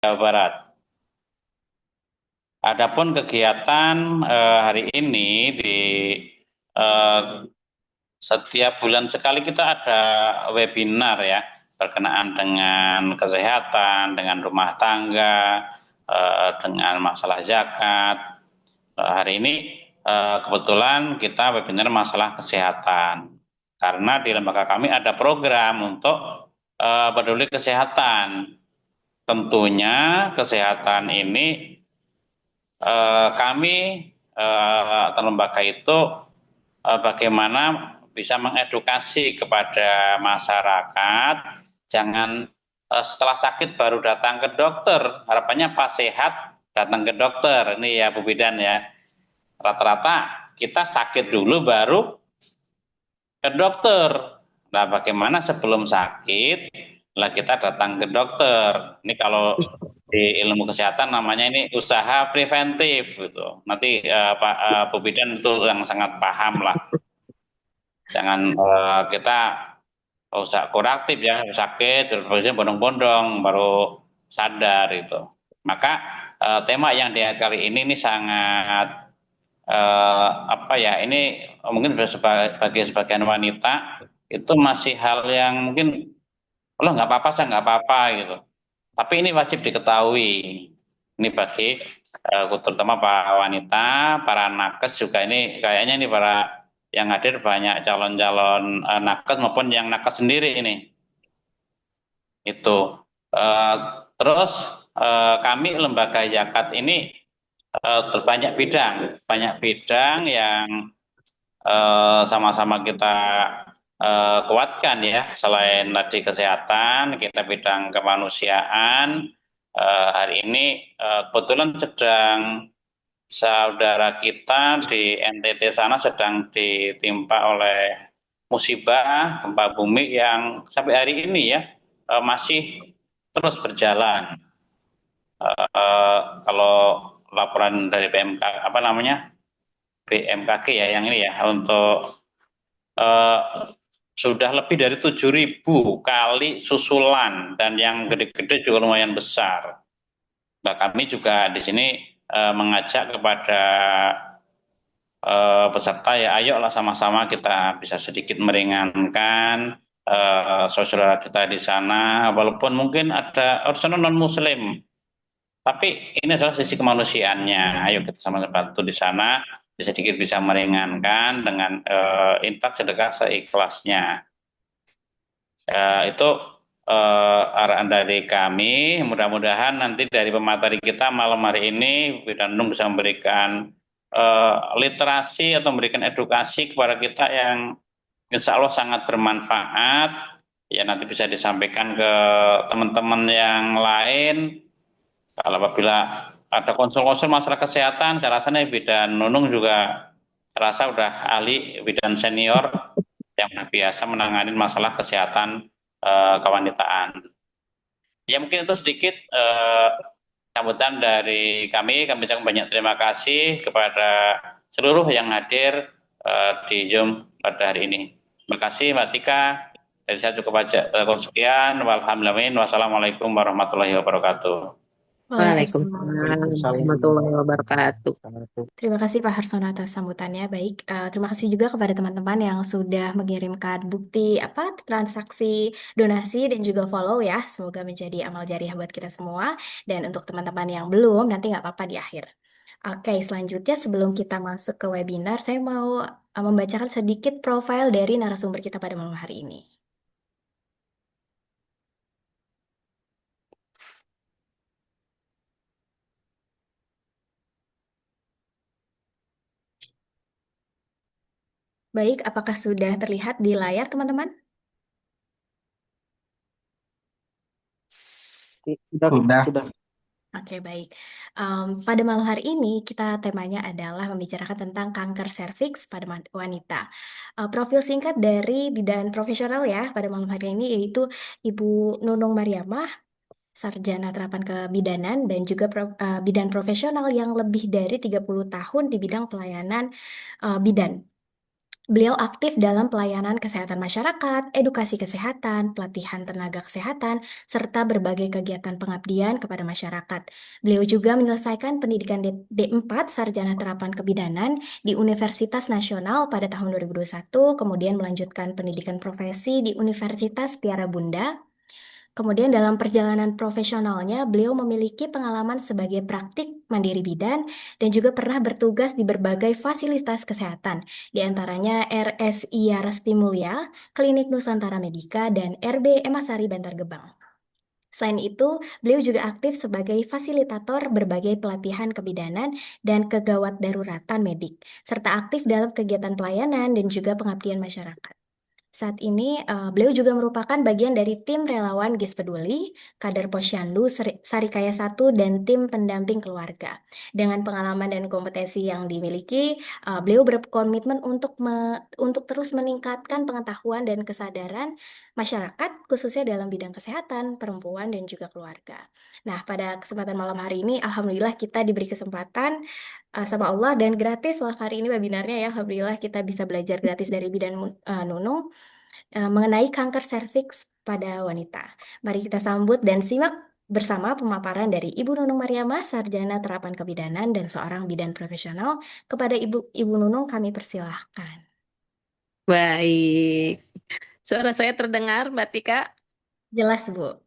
Jawa Barat. Adapun kegiatan hari ini di eh, setiap bulan sekali kita ada webinar ya berkenaan dengan kesehatan, dengan rumah tangga, dengan masalah zakat. Hari ini kebetulan kita webinar masalah kesehatan karena di lembaga kami ada program untuk peduli kesehatan. Tentunya kesehatan ini kami atau lembaga itu bagaimana bisa mengedukasi kepada masyarakat, jangan setelah sakit baru datang ke dokter. Harapannya pas sehat datang ke dokter. Ini ya Bu Bidan ya. Rata-rata kita sakit dulu baru ke dokter. Nah, bagaimana sebelum sakit lah kita datang ke dokter. Ini kalau di ilmu kesehatan namanya ini usaha preventif gitu. Nanti Pak Bu Bidan itu yang sangat paham lah. Jangan kita usah kuratif ya, sakit terus bondong-bondong baru sadar itu. Maka tema yang di kali ini sangat apa ya, ini mungkin bagi sebagian wanita itu masih hal yang mungkin lo nggak apa-apa saya nggak apa-apa gitu. Tapi ini wajib diketahui. Ini bagi terutama para wanita, para nakes juga ini kayaknya ini para yang hadir banyak calon-calon nakes maupun yang nakes sendiri ini. Itu. Eh, terus kami lembaga zakat ini banyak bidang yang sama-sama kita kuatkan ya. Selain tadi kesehatan, kita bidang kemanusiaan. Hari ini kebetulan sedang saudara kita di NTT sana sedang ditimpa oleh musibah gempa bumi yang sampai hari ini ya masih terus berjalan. Kalau laporan dari BMK apa namanya BMKG ya yang ini ya untuk eh, sudah lebih dari 7.000 kali susulan dan yang gede-gede juga lumayan besar. Nah, kami juga di sini mengajak kepada peserta ya, ayolah sama-sama kita bisa sedikit meringankan saudara kita di sana, walaupun mungkin ada orang non Muslim, tapi ini adalah sisi kemanusiaannya. Ayo kita sama-sama bantu di sana, sedikit bisa meringankan dengan infak sedekah seikhlasnya. Itu arahan dari kami. Mudah-mudahan nanti dari pemateri kita malam hari ini, Bidan Nung bisa memberikan literasi atau memberikan edukasi kepada kita yang insya Allah sangat bermanfaat. Ya nanti bisa disampaikan ke teman-teman yang lain. Kalau apabila ada konsul-konsul masalah kesehatan, saya rasa nih Bidan Nunung juga rasa udah ahli bidan senior yang biasa menangani masalah kesehatan kewanitaan. Ya mungkin itu sedikit sambutan dari kami. Kami ucapkan banyak terima kasih kepada seluruh yang hadir di Zoom pada hari ini. Terima kasih Mbak Tika. Dari saya cukup aja sekian. Walhamdulillah. Wassalamualaikum warahmatullahi wabarakatuh. Waalaikumsalam warahmatullahi wabarakatuh. Terima kasih Pak Harsono atas sambutannya. Baik, terima kasih juga kepada teman-teman yang sudah mengirimkan bukti apa transaksi donasi dan juga follow ya. Semoga menjadi amal jariah buat kita semua. Dan untuk teman-teman yang belum, nanti nggak apa-apa di akhir. Oke, selanjutnya sebelum kita masuk ke webinar, saya mau membacakan sedikit profil dari narasumber kita pada malam hari ini. Baik, apakah sudah terlihat di layar teman-teman? Sudah. Oke, baik. Pada malam hari ini kita temanya adalah membicarakan tentang kanker serviks pada wanita. Profil singkat dari bidan profesional ya pada malam hari ini yaitu Ibu Nunung Mariamah, sarjana terapan kebidanan dan juga bidan profesional yang lebih dari 30 tahun di bidang pelayanan bidan. Beliau aktif dalam pelayanan kesehatan masyarakat, edukasi kesehatan, pelatihan tenaga kesehatan, serta berbagai kegiatan pengabdian kepada masyarakat. Beliau juga menyelesaikan pendidikan D4 Sarjana Terapan Kebidanan di Universitas Nasional pada tahun 2021, kemudian melanjutkan pendidikan profesi di Universitas Tiara Bunda. Kemudian dalam perjalanan profesionalnya, beliau memiliki pengalaman sebagai praktik mandiri bidan dan juga pernah bertugas di berbagai fasilitas kesehatan, di antaranya RSI Resti Mulia, Klinik Nusantara Medika, dan RB Emasari Bantar Gebang. Selain itu, beliau juga aktif sebagai fasilitator berbagai pelatihan kebidanan dan kegawat daruratan medik, serta aktif dalam kegiatan pelayanan dan juga pengabdian masyarakat. Saat ini, beliau juga merupakan bagian dari tim relawan GIS Peduli, kader Posyandu Sarikaya 1, dan tim pendamping keluarga. Dengan pengalaman dan kompetensi yang dimiliki, beliau berkomitmen untuk terus meningkatkan pengetahuan dan kesadaran masyarakat, khususnya dalam bidang kesehatan, perempuan, dan juga keluarga. Nah, pada kesempatan malam hari ini, alhamdulillah kita diberi kesempatan sama Allah dan gratis malam hari ini webinarnya ya. Alhamdulillah kita bisa belajar gratis dari bidan Nunung mengenai kanker serviks pada wanita. Mari kita sambut dan simak bersama pemaparan dari Ibu Nunung Mariamah, Sarjana Terapan Kebidanan dan seorang bidan profesional. Kepada Ibu Nunung kami persilahkan. Baik. Suara saya terdengar, Mbak Tika? Jelas, Bu.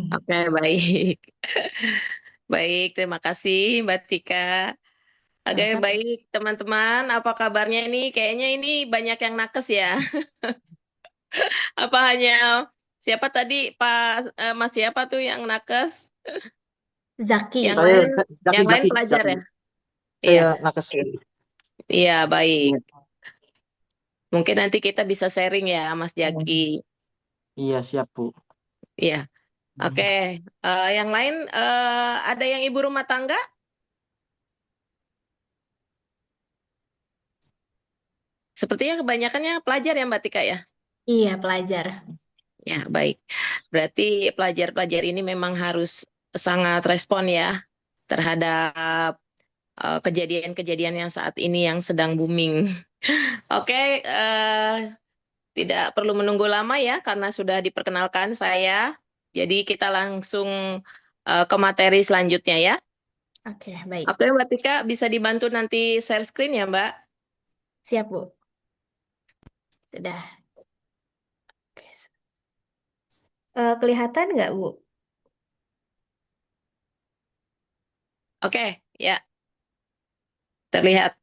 Oke, baik. Baik, terima kasih Mbak Tika. Oke, Sama-sama. baik teman-teman, apa kabarnya ini? Kayaknya ini banyak yang nakes ya. Apa hanya siapa tadi Mas siapa tuh yang nakes? Yang Zaki. Saya lain Zaki, yang lain Zaki, pelajar Zaki. ya? Iya, Saya nakes. iya baik. Iya. Mungkin nanti kita bisa sharing ya Mas Jaki. Iya, siap, Bu. Iya. Oke. Yang lain ada yang ibu rumah tangga? Sepertinya kebanyakannya pelajar ya Mbak Tika ya? Iya, pelajar. Ya, baik. Berarti pelajar-pelajar ini memang harus sangat respon ya terhadap kejadian-kejadian yang saat ini yang sedang booming. Oke, tidak perlu menunggu lama ya karena sudah diperkenalkan saya. Jadi kita langsung ke materi selanjutnya ya. Oke, baik. Oke, Mbak Tika bisa dibantu nanti share screen ya, Mbak? Siap, Bu. Sudah. Oke. Kelihatan nggak, Bu? Oke, ya, terlihat.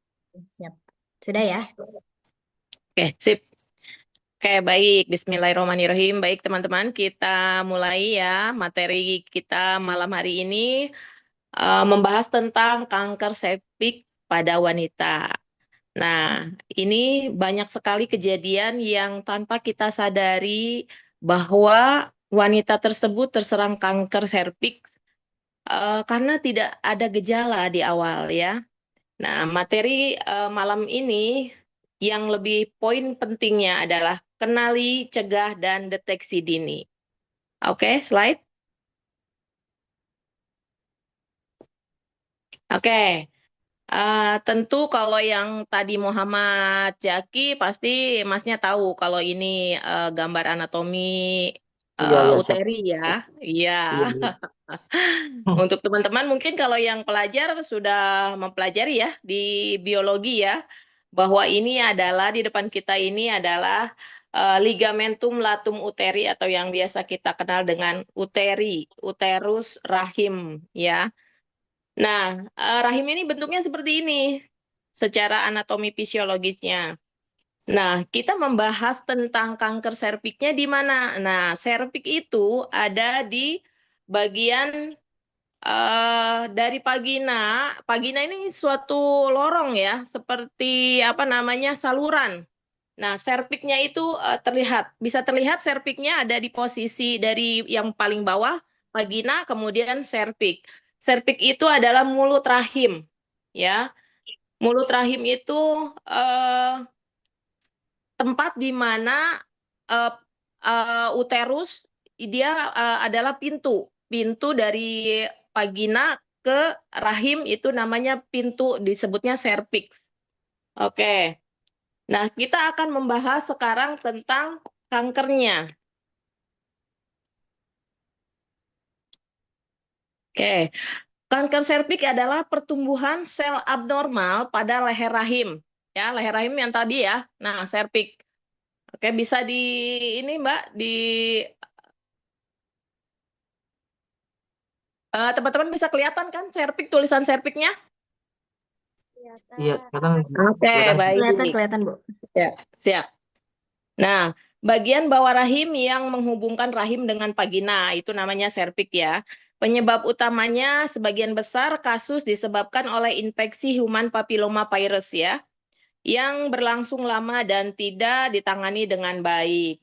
Siap. Sudah ya? Oke, sip. Oke, baik. Bismillahirrahmanirrahim. Baik, teman-teman, kita mulai ya materi kita malam hari ini membahas tentang kanker serviks pada wanita. Nah, ini banyak sekali kejadian yang tanpa kita sadari bahwa wanita tersebut terserang kanker serviks karena tidak ada gejala di awal ya. Nah, materi malam ini yang lebih poin pentingnya adalah kenali, cegah, dan deteksi dini. Oke, slide. Oke, tentu kalau yang tadi Muhammad Jaki pasti Masnya tahu kalau ini gambar anatomi Iya, iya, siap. uteri ya. Iya. Iya, iya. Untuk teman-teman mungkin kalau yang pelajar sudah mempelajari ya di biologi ya bahwa ini adalah di depan kita ini adalah ligamentum latum uteri atau yang biasa kita kenal dengan uteri, uterus rahim ya. Nah, rahim ini bentuknya seperti ini secara anatomi fisiologisnya. Nah, kita membahas tentang kanker serviksnya di mana? Nah, serviks itu ada di bagian dari vagina. Vagina ini suatu lorong ya, seperti apa namanya saluran. Nah, serviksnya itu bisa terlihat serviksnya ada di posisi dari yang paling bawah vagina, kemudian serviks. Serviks itu adalah mulut rahim, ya. Mulut rahim itu tempat di mana uterus dia adalah pintu dari vagina ke rahim itu namanya pintu disebutnya serviks. Oke. Nah, kita akan membahas sekarang tentang kankernya. Oke, kanker serviks adalah pertumbuhan sel abnormal pada leher rahim. Ya, leher rahim yang tadi ya. Nah, serviks. Oke, bisa di ini Mbak, di teman-teman bisa kelihatan kan tulisan serviksnya? Iya, kelihatan, Oke, kelihatan. Kelihatan, baik. kelihatan, Bu. Ya, siap. Nah, bagian bawah rahim yang menghubungkan rahim dengan vagina itu namanya serviks ya. Penyebab utamanya sebagian besar kasus disebabkan oleh infeksi human papilloma virus ya, yang berlangsung lama dan tidak ditangani dengan baik.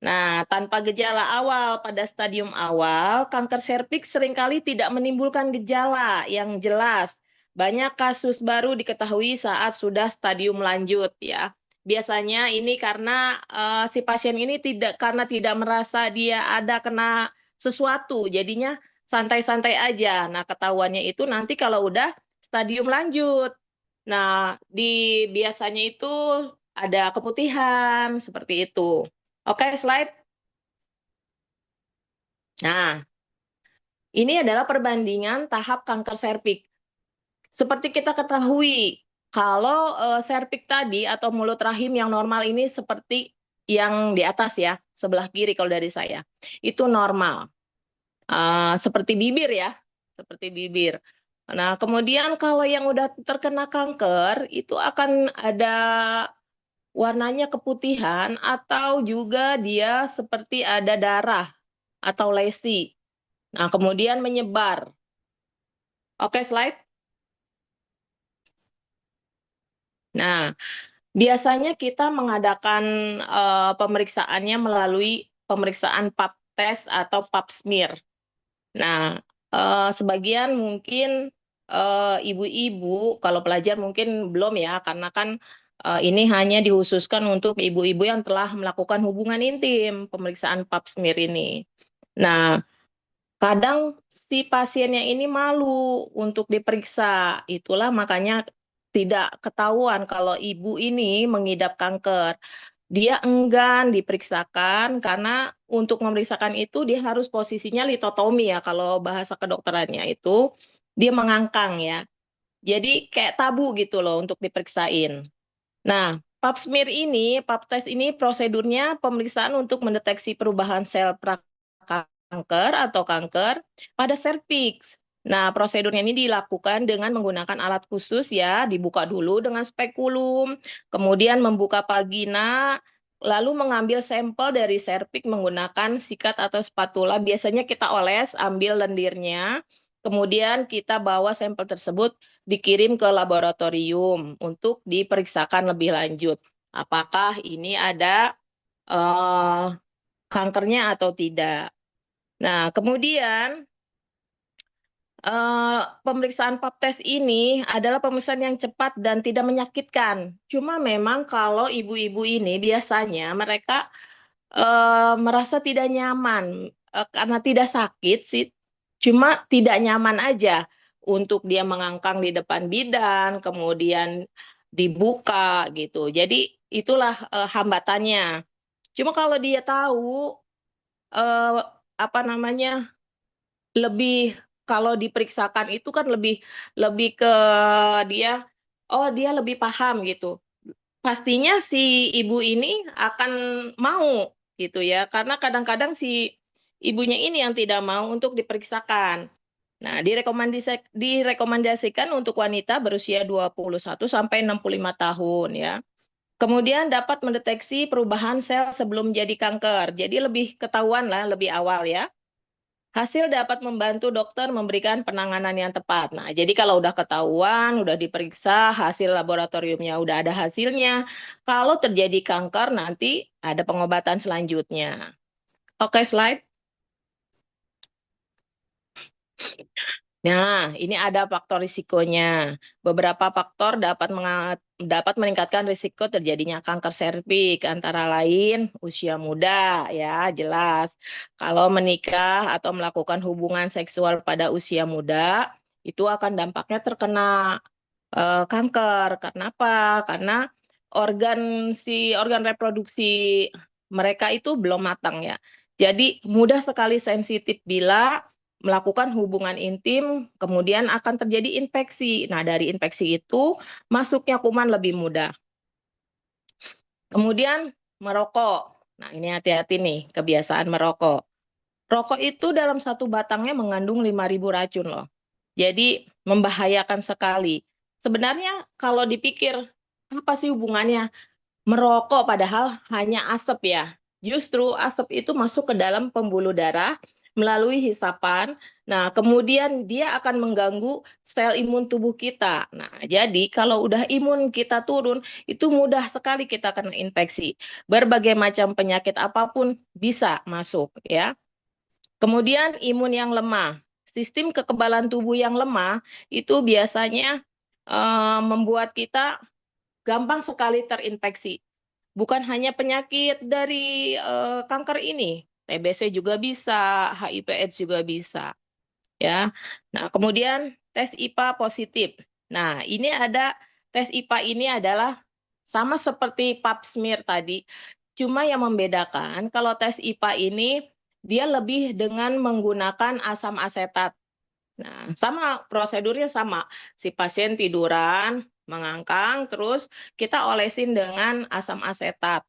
Nah, tanpa gejala awal pada stadium awal, kanker serviks seringkali tidak menimbulkan gejala yang jelas. Banyak kasus baru diketahui saat sudah stadium lanjut ya. Biasanya ini karena si pasien ini karena tidak merasa dia ada kena sesuatu, jadinya santai-santai aja. Nah, ketahuannya itu nanti kalau udah stadium lanjut. Nah, biasanya itu ada keputihan seperti itu. Oke, slide. Nah, ini adalah perbandingan tahap kanker serviks. Seperti kita ketahui, kalau serviks tadi atau mulut rahim yang normal ini seperti yang di atas ya, sebelah kiri kalau dari saya, itu normal. Seperti bibir ya, seperti bibir. Nah, kemudian kalau yang udah terkena kanker, itu akan ada warnanya keputihan atau juga dia seperti ada darah atau lesi. Nah, kemudian menyebar. Oke, slide. Nah, biasanya kita mengadakan pemeriksaannya melalui pemeriksaan pap test atau pap smear. Nah, sebagian mungkin ibu-ibu, kalau pelajar mungkin belum ya, karena kan ini hanya dikhususkan untuk ibu-ibu yang telah melakukan hubungan intim, pemeriksaan pap smear ini. Nah, kadang si pasiennya ini malu untuk diperiksa. Itulah makanya tidak ketahuan kalau ibu ini mengidap kanker. Dia enggan diperiksakan karena untuk memeriksakan itu dia harus posisinya litotomi ya, kalau bahasa kedokterannya itu dia mengangkang ya. Jadi kayak tabu gitu loh untuk diperiksain. Nah, pap smear ini, pap test ini prosedurnya pemeriksaan untuk mendeteksi perubahan sel prakanker atau kanker pada serviks. Nah, prosedurnya ini dilakukan dengan menggunakan alat khusus ya, dibuka dulu dengan spekulum, kemudian membuka vagina, lalu mengambil sampel dari serviks menggunakan sikat atau spatula. Biasanya kita oles, ambil lendirnya, kemudian kita bawa sampel tersebut dikirim ke laboratorium untuk diperiksakan lebih lanjut. Apakah ini ada kankernya atau tidak. Nah, kemudian pemeriksaan pap test ini adalah pemeriksaan yang cepat dan tidak menyakitkan. Cuma memang kalau ibu-ibu ini biasanya mereka merasa tidak nyaman karena tidak sakit sih, cuma tidak nyaman aja untuk dia mengangkang di depan bidan, kemudian dibuka gitu. Jadi itulah hambatannya. Cuma kalau dia tahu apa namanya lebih kalau diperiksakan itu kan lebih lebih ke dia dia lebih paham gitu. Pastinya si ibu ini akan mau gitu ya, karena kadang-kadang si ibunya ini yang tidak mau untuk diperiksakan. Nah, direkomendasikan untuk wanita berusia 21 sampai 65 tahun ya. Kemudian dapat mendeteksi perubahan sel sebelum jadi kanker. Jadi lebih ketahuan lah, lebih awal ya. Hasil dapat membantu dokter memberikan penanganan yang tepat. Nah, jadi kalau udah ketahuan, udah diperiksa, hasil laboratoriumnya udah ada hasilnya, kalau terjadi kanker nanti ada pengobatan selanjutnya. Oke, slide. Nah, ini ada faktor risikonya. Beberapa faktor dapat meningkatkan risiko terjadinya kanker serviks, antara lain usia muda, ya jelas. Kalau menikah atau melakukan hubungan seksual pada usia muda, itu akan dampaknya terkena kanker. Karena apa? Karena organ reproduksi mereka itu belum matang ya. Jadi mudah sekali sensitif bila melakukan hubungan intim, kemudian akan terjadi infeksi. Nah, dari infeksi itu masuknya kuman lebih mudah. Kemudian merokok. Nah, ini hati-hati nih, kebiasaan merokok. Rokok itu dalam satu batangnya mengandung 5.000 racun loh. Jadi membahayakan sekali. Sebenarnya kalau dipikir, apa sih hubungannya merokok padahal hanya asap ya. Justru asap itu masuk ke dalam pembuluh darah melalui hisapan. Nah, kemudian dia akan mengganggu sel imun tubuh kita. Nah, jadi kalau udah imun kita turun, itu mudah sekali kita kena infeksi. Berbagai macam penyakit apapun bisa masuk ya. Kemudian imun yang lemah. Sistem kekebalan tubuh yang lemah itu biasanya membuat kita gampang sekali terinfeksi. Bukan hanya penyakit dari kanker ini, TBC juga bisa, HIV/AIDS juga bisa, ya. Nah, kemudian tes IPA positif. Nah, ini ada tes IPA ini adalah sama seperti pap smear tadi, cuma yang membedakan kalau tes IPA ini dia lebih dengan menggunakan asam asetat. Nah, sama prosedurnya sama. Si pasien tiduran, mengangkang, terus kita olesin dengan asam asetat.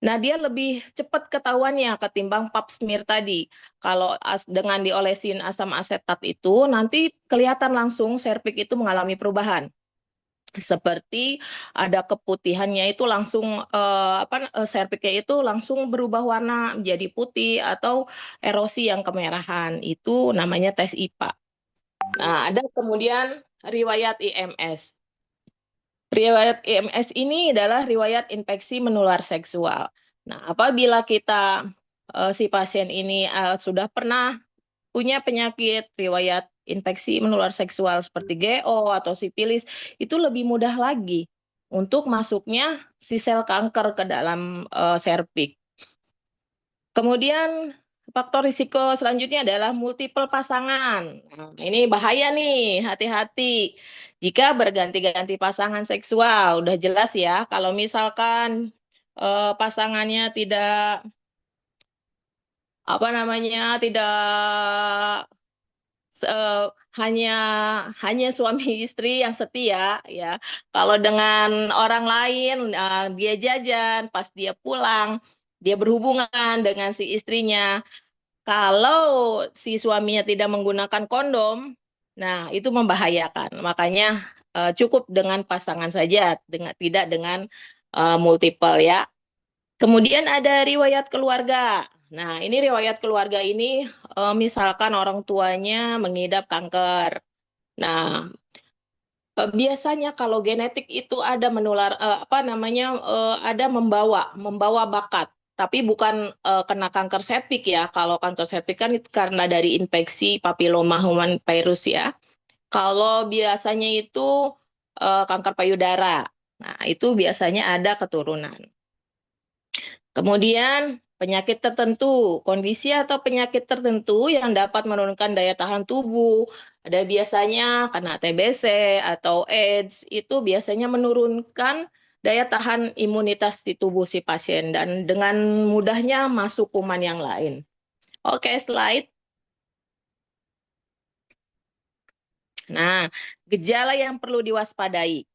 Nah, dia lebih cepat ketahuannya ketimbang pap smear tadi. Kalau dengan diolesin asam asetat itu, nanti kelihatan langsung serviks itu mengalami perubahan. Seperti ada keputihannya itu langsung serviksnya itu langsung berubah warna menjadi putih atau erosi yang kemerahan. Itu namanya tes IPA. Nah, ada kemudian riwayat IMS. Riwayat IMS ini adalah riwayat infeksi menular seksual. Nah, apabila si pasien ini sudah pernah punya penyakit riwayat infeksi menular seksual seperti GO atau sifilis, itu lebih mudah lagi untuk masuknya si sel kanker ke dalam serviks. Kemudian faktor risiko selanjutnya adalah multiple pasangan. Nah, ini bahaya nih, hati-hati. Jika berganti-ganti pasangan seksual, udah jelas ya. Kalau misalkan pasangannya tidak tidak hanya suami istri yang setia ya. Kalau dengan orang lain dia jajan, pas dia pulang dia berhubungan dengan si istrinya. Kalau si suaminya tidak menggunakan kondom, nah itu membahayakan. Makanya cukup dengan pasangan saja, tidak dengan multiple ya. Kemudian ada riwayat keluarga. Nah, ini riwayat keluarga ini misalkan orang tuanya mengidap kanker. Nah, biasanya kalau genetik itu ada menular ada membawa bakat, tapi bukan kena kanker serviks ya. Kalau kanker serviks kan itu karena dari infeksi papiloma human virus ya. Kalau biasanya itu kanker payudara. Nah, itu biasanya ada keturunan. Kemudian penyakit tertentu, kondisi atau penyakit tertentu yang dapat menurunkan daya tahan tubuh. Ada biasanya karena TBC atau AIDS, itu biasanya menurunkan daya tahan imunitas di tubuh si pasien dan dengan mudahnya masuk kuman yang lain. Oke, slide. Nah, gejala yang perlu diwaspadai.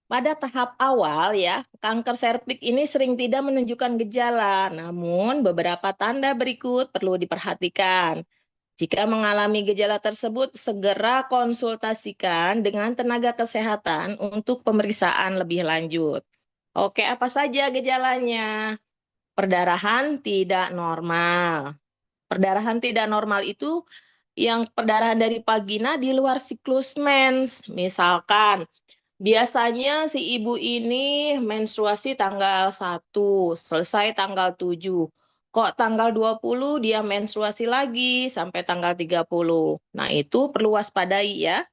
Pada tahap awal ya, kanker serviks ini sering tidak menunjukkan gejala, namun beberapa tanda berikut perlu diperhatikan. Jika mengalami gejala tersebut, segera konsultasikan dengan tenaga kesehatan untuk pemeriksaan lebih lanjut. Oke, apa saja gejalanya? Perdarahan tidak normal. Perdarahan tidak normal itu yang perdarahan dari vagina di luar siklus mens. Misalkan biasanya si ibu ini menstruasi tanggal 1, selesai tanggal 7. Kok tanggal 20 dia menstruasi lagi sampai tanggal 30. Nah, itu perlu waspadai ya.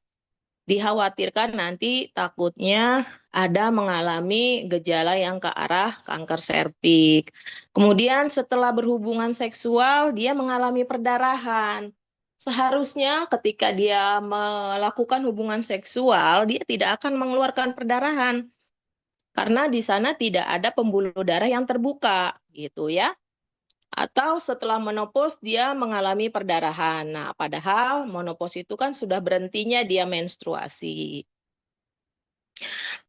Dikhawatirkan nanti takutnya ada mengalami gejala yang ke arah kanker serviks. Kemudian setelah berhubungan seksual dia mengalami perdarahan. Seharusnya ketika dia melakukan hubungan seksual, dia tidak akan mengeluarkan perdarahan. karena di sana tidak ada pembuluh darah yang terbuka gitu ya. Atau setelah menopause dia mengalami perdarahan. Nah, padahal menopause itu kan sudah berhentinya dia menstruasi.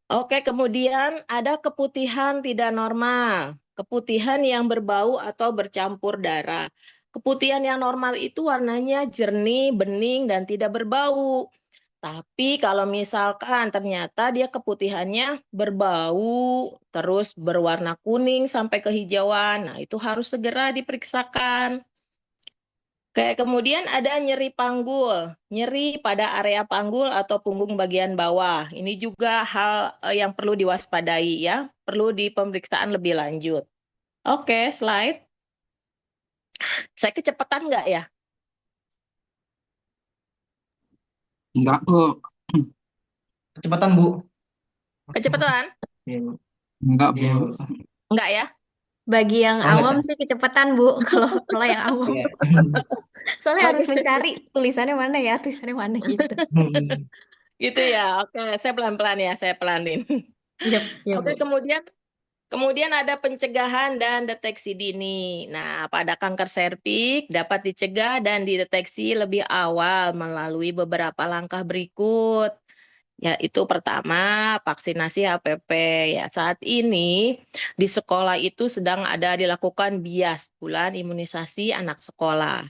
Oke, kemudian ada keputihan tidak normal. Keputihan yang berbau atau bercampur darah. Keputihan yang normal itu warnanya jernih, bening, dan tidak berbau. Tapi kalau misalkan ternyata dia keputihannya berbau, terus berwarna kuning sampai kehijauan, nah itu harus segera diperiksakan. Oke, kemudian ada nyeri panggul, nyeri pada area panggul atau punggung bagian bawah. Ini juga hal yang perlu diwaspadai ya, perlu di pemeriksaan lebih lanjut. Oke, slide. Saya kecepatan nggak ya? Enggak, Bu. Kecepatan, Bu. Kecepatan? Iya, Bu. Enggak, Iya, Bu. Bu. Enggak ya? Bagi yang Oh, enggak awam ya? sih kecepatan, Bu. Kalau yang awam. Iya. Soalnya harus Oke, mencari tulisannya mana gitu. gitu ya. Oke, saya pelan-pelan ya, saya pelanin. Iya, iya, Bu. Oke, kemudian ada pencegahan dan deteksi dini. Nah, pada kanker serviks dapat dicegah dan dideteksi lebih awal melalui beberapa langkah berikut. Yaitu pertama, vaksinasi HPV. Ya, saat ini di sekolah itu sedang ada dilakukan BIAS, Bulan Imunisasi Anak Sekolah.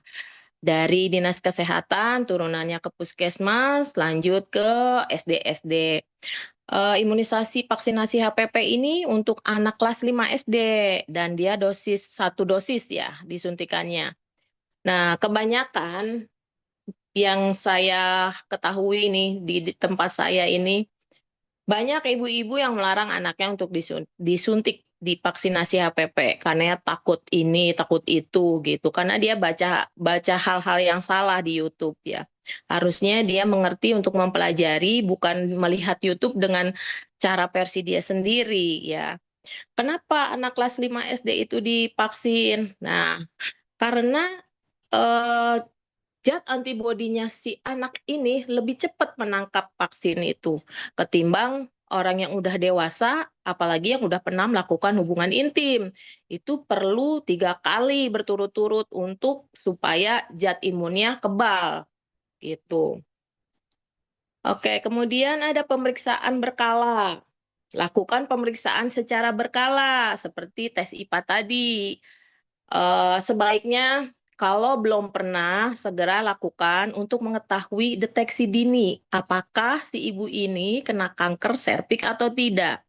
Dari Dinas Kesehatan, turunannya ke Puskesmas, lanjut ke SD-SD. Imunisasi vaksinasi HPV ini untuk anak kelas 5 SD dan dia satu dosis ya disuntikannya. Nah, kebanyakan yang saya ketahui nih di tempat saya ini banyak ibu-ibu yang melarang anaknya untuk disuntik divaksinasi HPV karena takut ini, takut itu gitu. Karena dia baca hal-hal yang salah di YouTube ya. Harusnya dia mengerti untuk mempelajari, bukan melihat YouTube dengan cara versi dia sendiri ya. Kenapa anak kelas 5 SD itu divaksin? Nah, karena eh, zat antibodinya si anak ini lebih cepat menangkap vaksin itu ketimbang orang yang udah dewasa, apalagi yang udah pernah melakukan hubungan intim. Itu perlu 3 kali berturut-turut untuk supaya zat imunnya kebal gitu. Oke, kemudian ada pemeriksaan berkala. Lakukan pemeriksaan secara berkala seperti tes IPA tadi. Sebaiknya kalau belum pernah segera lakukan untuk mengetahui deteksi dini apakah si ibu ini kena kanker serviks atau tidak,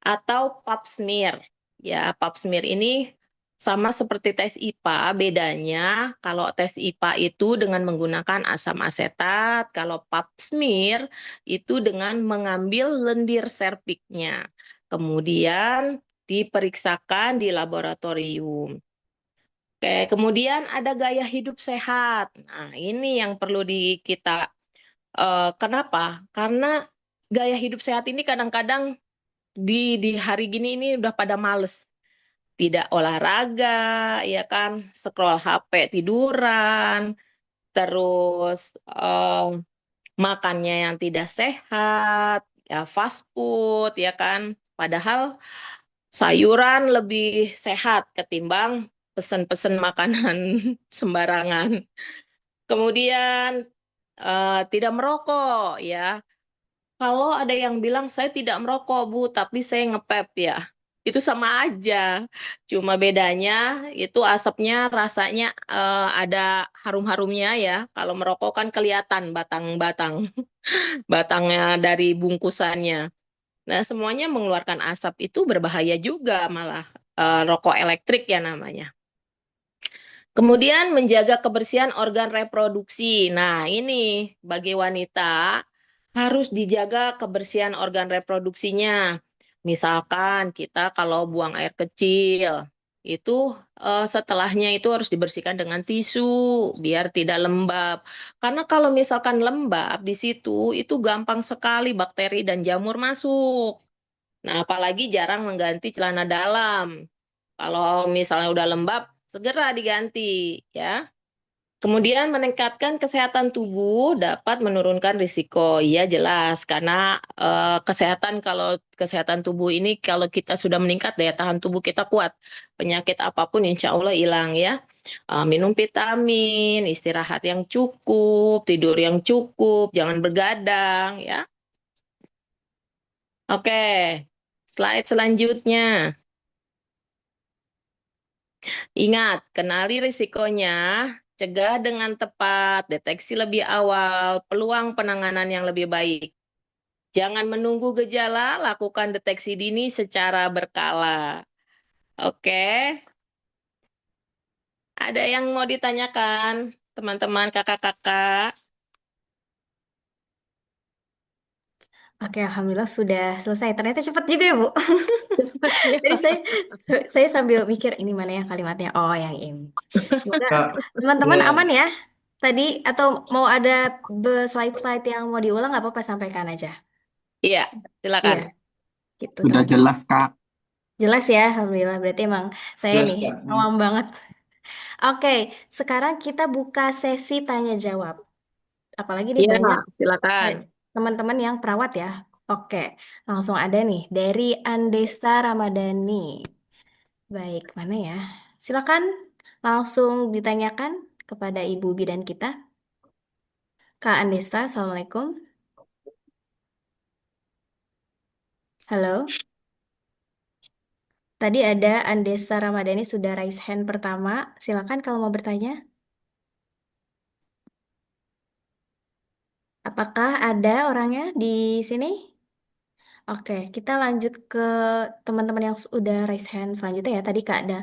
atau pap smear. Ya, pap smear ini sama seperti tes IPA, bedanya kalau tes IPA itu dengan menggunakan asam asetat, kalau pap smear itu dengan mengambil lendir serviksnya. Kemudian diperiksakan di laboratorium. Oke, kemudian ada gaya hidup sehat. Nah, ini yang perlu kita kenapa? Karena gaya hidup sehat ini kadang-kadang di hari gini ini udah pada males. Tidak olahraga, ya kan, scroll HP tiduran, terus makannya yang tidak sehat, ya fast food, ya kan. Padahal sayuran lebih sehat ketimbang pesen-pesen makanan sembarangan. Kemudian tidak merokok ya. Kalau ada yang bilang saya tidak merokok Bu, tapi saya ngepep ya. Itu sama aja. Cuma bedanya itu asapnya rasanya ada harum-harumnya ya. Kalau merokok kan kelihatan batang-batang batangnya dari bungkusannya. Nah, semuanya mengeluarkan asap itu berbahaya juga malah rokok elektrik ya namanya. Kemudian menjaga kebersihan organ reproduksi. Nah, ini bagi wanita harus dijaga kebersihan organ reproduksinya. Misalkan kita kalau buang air kecil, itu setelahnya itu harus dibersihkan dengan tisu biar tidak lembab. Karena kalau misalkan lembab di situ itu gampang sekali bakteri dan jamur masuk. Nah, apalagi jarang mengganti celana dalam. Kalau misalnya udah lembab, segera diganti ya. Kemudian meningkatkan kesehatan tubuh dapat menurunkan risiko. Iya jelas, karena kalau kesehatan tubuh ini kalau kita sudah meningkat daya tahan tubuh kita kuat. Penyakit apapun insya Allah hilang ya. Minum vitamin, istirahat yang cukup, tidur yang cukup, jangan begadang ya. Oke, slide selanjutnya. Ingat, kenali risikonya, cegah dengan tepat, deteksi lebih awal, peluang penanganan yang lebih baik. Jangan menunggu gejala, lakukan deteksi dini secara berkala. Oke, ada yang mau ditanyakan, teman-teman, kakak-kakak? Oke, alhamdulillah sudah selesai. Ternyata cepat juga ya, Bu. Jadi saya sambil mikir ini mana ya kalimatnya. Oh, yang ini. Semoga Kak, teman-teman boleh aman ya. Tadi atau mau ada slide-slide yang mau diulang nggak apa-apa sampaikan aja. Iya, silakan. Iya, gitu Sudah teman-teman. jelas, Kak. Jelas ya, alhamdulillah. Berarti emang saya jelas nih Kak. awam banget. Oke, sekarang kita buka sesi tanya jawab. Apalagi nih Iya, banyak silakan. teman-teman yang perawat ya. Oke, langsung ada nih dari Andesta Ramadhani. Baik, mana ya? Silakan langsung ditanyakan kepada Ibu bidan kita. Kak Andesta, Assalamualaikum. Halo. Tadi ada Andesta Ramadhani sudah raise hand pertama. Silakan kalau mau bertanya. Apakah ada orangnya di sini? Oke, kita lanjut ke teman-teman yang sudah raise hand selanjutnya ya. Tadi Kak ada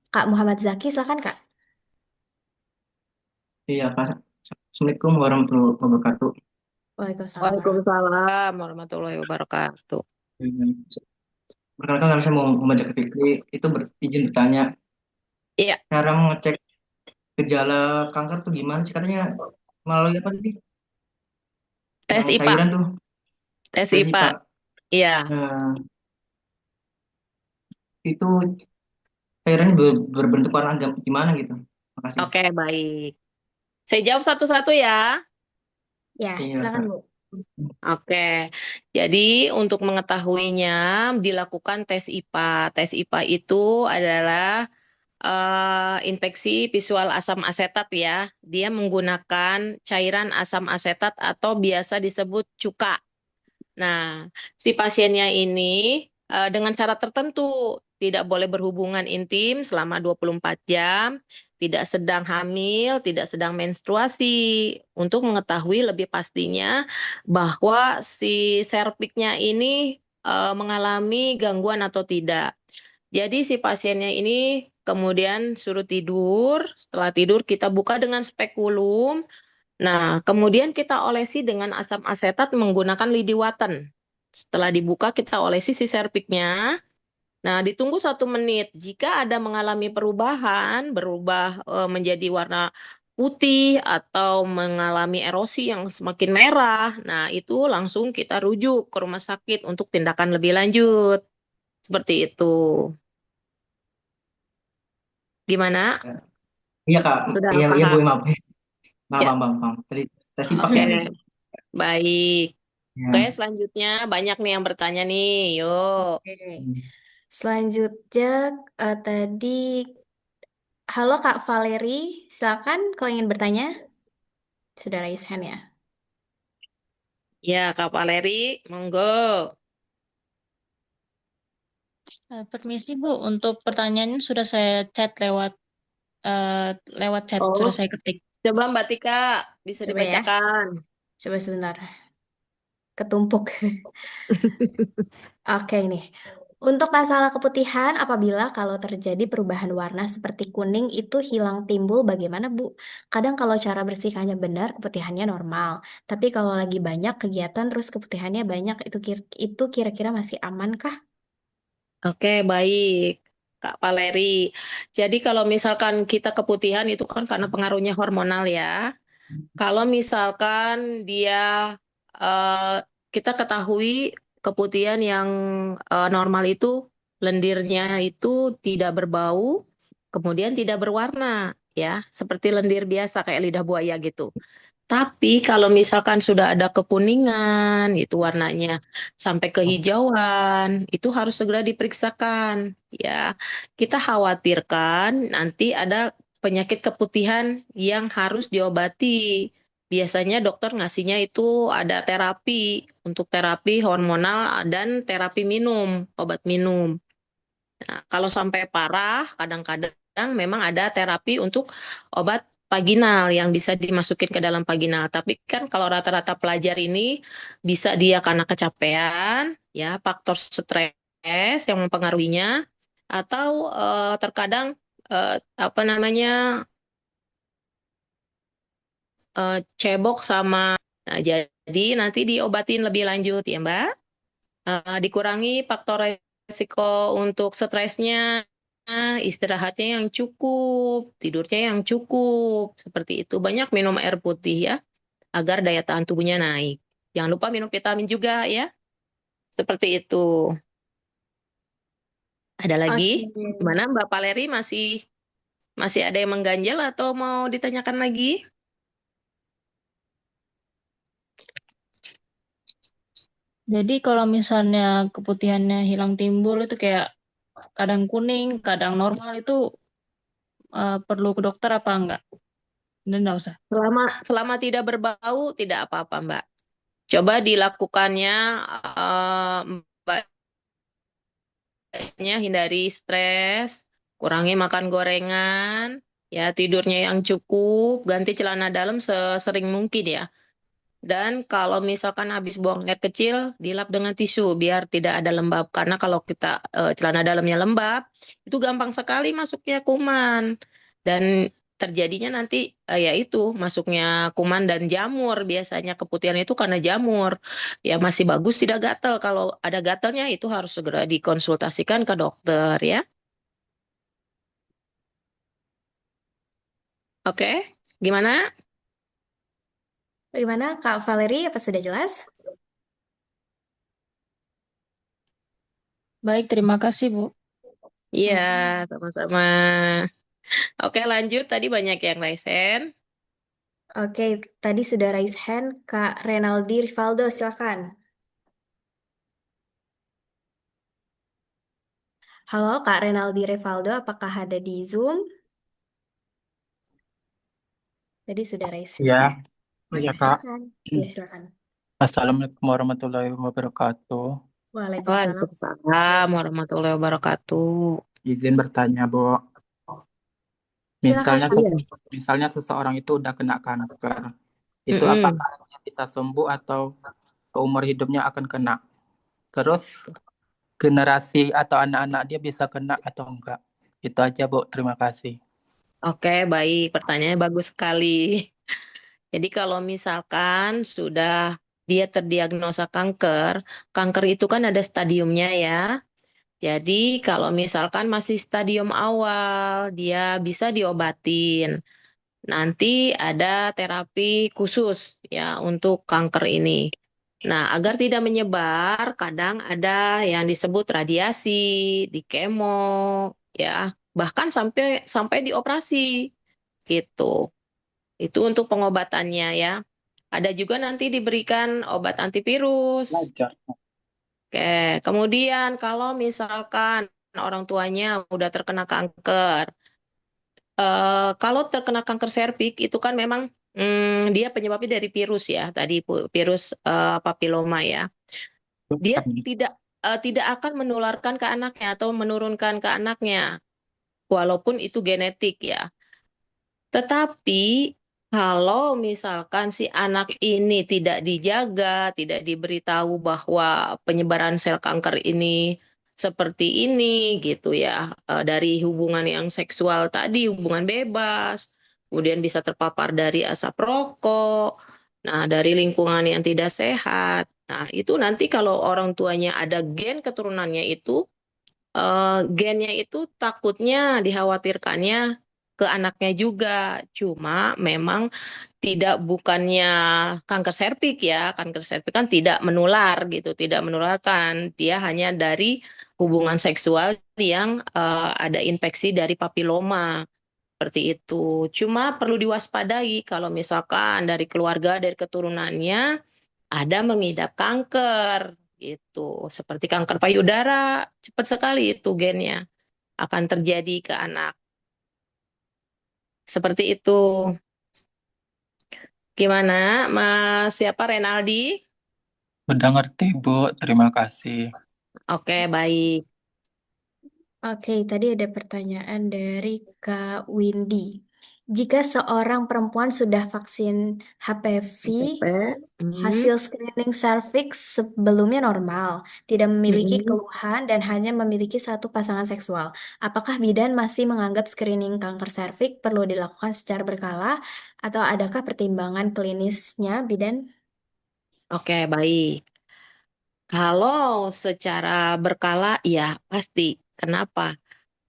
Kak Muhammad Zaki, silakan Kak. Iya Kak. Assalamualaikum warahmatullahi wabarakatuh. Waalaikumsalam warahmatullahi Waalaikumsalam warahmatullahi wabarakatuh. Perkenalkan nama saya Muhammad Zaki Fikri. Itu izin bertanya, Iya, cara mengecek gejala kanker tuh gimana sih? Katanya melalui apa tadi? tes Yang IPA, cairan tuh, tes tes IPA. IPA. Iya, Nah, itu cairannya berbentuk warna gimana gitu? Makasih. oke, baik. Saya jawab satu-satu ya. Ya, Iya silakan Kak. Bu. Oke, jadi untuk mengetahuinya dilakukan tes IPA. Tes IPA itu adalah infeksi visual asam asetat ya. Dia menggunakan cairan asam asetat atau biasa disebut cuka. Nah, si pasiennya ini dengan syarat tertentu tidak boleh berhubungan intim selama 24 jam, tidak sedang hamil, tidak sedang menstruasi. Untuk mengetahui lebih pastinya bahwa si serviksnya ini mengalami gangguan atau tidak. Jadi si pasiennya ini kemudian suruh tidur, setelah tidur kita buka dengan spekulum. Nah, kemudian kita olesi dengan asam asetat menggunakan lidi waten. Setelah dibuka, kita olesi si serpiknya. Nah, ditunggu 1 menit. Jika ada mengalami perubahan, berubah menjadi warna putih atau mengalami erosi yang semakin merah, nah itu langsung kita rujuk ke rumah sakit untuk tindakan lebih lanjut. Seperti itu. Gimana? Iya Kak. Sudah Iya iya Bu, paham? maaf. Paham, Ya, paham, paham, paham. Tadi tes IPA oke. ya. Baik. Oke, Ya. selanjutnya banyak nih yang bertanya nih. Yuk. Oke. Selanjutnya tadi halo Kak Valeri, silakan kalau ingin bertanya. Sudah raise hand ya. Ya, Kak Valeri, monggo. Permisi Bu, untuk pertanyaannya sudah saya chat lewat chat, Oh, sudah saya ketik. coba Mbak Tika bisa Coba ya, dibacakan. coba sebentar. Ketumpuk. Oke nih. Untuk masalah keputihan, apabila kalau terjadi perubahan warna seperti kuning itu hilang timbul, bagaimana Bu? Kadang kalau cara bersihkannya benar, keputihannya normal. Tapi kalau lagi banyak kegiatan terus keputihannya banyak, itu kira-kira masih aman kah? Oke, baik. Kak Valeri. Jadi kalau misalkan kita keputihan itu kan karena pengaruhnya hormonal ya. Kalau misalkan dia eh, kita ketahui keputihan yang normal itu lendirnya itu tidak berbau, kemudian tidak berwarna. ya, seperti lendir biasa kayak lidah buaya gitu. Tapi kalau misalkan sudah ada kekuningan, itu warnanya sampai kehijauan, itu harus segera diperiksakan. Ya, kita khawatirkan nanti ada penyakit keputihan yang harus diobati. Biasanya dokter ngasihnya itu ada terapi untuk terapi hormonal dan terapi minum, obat minum. Nah, kalau sampai parah, kadang-kadang memang ada terapi untuk obat vaginal yang bisa dimasukin ke dalam vaginal. Tapi kan kalau rata-rata pelajar ini bisa dia karena kecapean, ya faktor stres yang mempengaruhinya, atau terkadang apa namanya cebok sama. Nah, jadi nanti diobatin lebih lanjut ya Mbak. Dikurangi faktor resiko untuk stresnya, istirahatnya yang cukup, tidurnya yang cukup, seperti itu. Banyak minum air putih ya, agar daya tahan tubuhnya naik. Jangan lupa minum vitamin juga ya, seperti itu. Ada lagi? Oke. Gimana Mbak Valeri, masih ada yang mengganjal atau mau ditanyakan lagi? Jadi kalau misalnya keputihannya hilang timbul itu kayak kadang kuning, kadang normal itu perlu ke dokter apa enggak? Dan enggak usah. Selama tidak berbau, tidak apa-apa Mbak. Coba dilakukannya, Mbak, hindari stres, kurangi makan gorengan, ya tidurnya yang cukup, ganti celana dalam sesering mungkin ya. Dan kalau misalkan habis buang air kecil, dilap dengan tisu biar tidak ada lembab. Karena kalau kita celana dalamnya lembab, itu gampang sekali masuknya kuman. Dan terjadinya nanti yaitu masuknya kuman dan jamur. Biasanya keputihan itu karena jamur. Ya masih bagus tidak gatal. Kalau ada gatalnya itu harus segera dikonsultasikan ke dokter ya. Oke, gimana? Bagaimana Kak Valeri? Apa sudah jelas? Baik, terima kasih, Bu. Iya, Sama-sama. sama-sama. Oke, lanjut. Tadi banyak yang raise hand. Oke, tadi sudah raise hand Kak Renaldi Rivaldo, silakan. Halo Kak Renaldi Rivaldo, apakah ada di Zoom? Tadi sudah raise hand. Ya, Oh iya ya, Kak. silakan. Iya, silakan. Assalamualaikum warahmatullahi wabarakatuh. Waalaikumsalam. Waalaikumsalam warahmatullahi wabarakatuh. Izin bertanya, Bu. Silakan Misalnya, Kak. Iya. misalnya seseorang itu udah kena kanker, itu Mm-mm. apakah dia bisa sembuh atau seumur hidupnya akan kena? Terus generasi atau anak-anak dia bisa kena atau enggak? Itu aja, Bu. Terima kasih. Oke, baik. Pertanyaannya bagus sekali. Jadi kalau misalkan sudah dia terdiagnosa kanker, kanker itu kan ada stadiumnya ya. Jadi kalau misalkan masih stadium awal, dia bisa diobatin. Nanti ada terapi khusus ya untuk kanker ini. Nah, agar tidak menyebar, kadang ada yang disebut radiasi, di kemo, ya, bahkan sampai sampai dioperasi gitu. Itu untuk pengobatannya ya. Ada juga nanti diberikan obat antivirus. Belajar. Oke, kemudian kalau misalkan orang tuanya udah terkena kanker, kalau terkena kanker serviks itu kan memang dia penyebabnya dari virus ya, tadi virus papiloma ya. Dia tidak akan menularkan ke anaknya atau menurunkan ke anaknya, walaupun itu genetik ya. Tetapi kalau misalkan si anak ini tidak dijaga, tidak diberitahu bahwa penyebaran sel kanker ini seperti ini gitu ya, dari hubungan yang seksual tadi, hubungan bebas, kemudian bisa terpapar dari asap rokok, nah dari lingkungan yang tidak sehat. Nah, itu nanti kalau orang tuanya ada gen keturunannya itu, gennya itu takutnya dikhawatirkannya ke anaknya juga. Cuma memang bukannya kanker serviks ya, kanker serviks kan tidak menular gitu, tidak menularkan. Dia hanya dari hubungan seksual yang ada infeksi dari papiloma. Seperti itu. Cuma perlu diwaspadai kalau misalkan dari keluarga, dari keturunannya ada mengidap kanker gitu. Seperti kanker payudara, cepat sekali itu gennya akan terjadi ke anak. Seperti itu. Gimana, Mas siapa Renaldi? Udah ngerti, Bu. Terima kasih. Oke, baik. Oke, tadi ada pertanyaan dari Kak Windy. Jika seorang perempuan sudah vaksin HPV, hasil screening serviks sebelumnya normal, tidak memiliki keluhan dan hanya memiliki satu pasangan seksual, apakah bidan masih menganggap screening kanker serviks perlu dilakukan secara berkala atau adakah pertimbangan klinisnya, bidan? Oke, baik. Kalau secara berkala, ya pasti. Kenapa?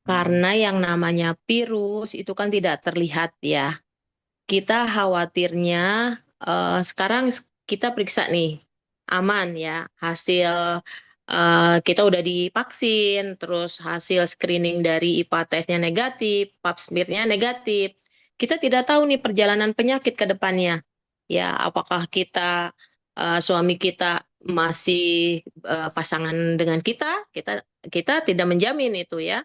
Karena yang namanya virus itu kan tidak terlihat ya. Kita khawatirnya sekarang kita periksa nih, aman ya. Hasil kita udah divaksin, terus hasil screening dari IPA tesnya negatif, pap smear-nya negatif. Kita tidak tahu nih perjalanan penyakit ke depannya. Ya, apakah suami kita masih pasangan dengan kita tidak menjamin itu ya.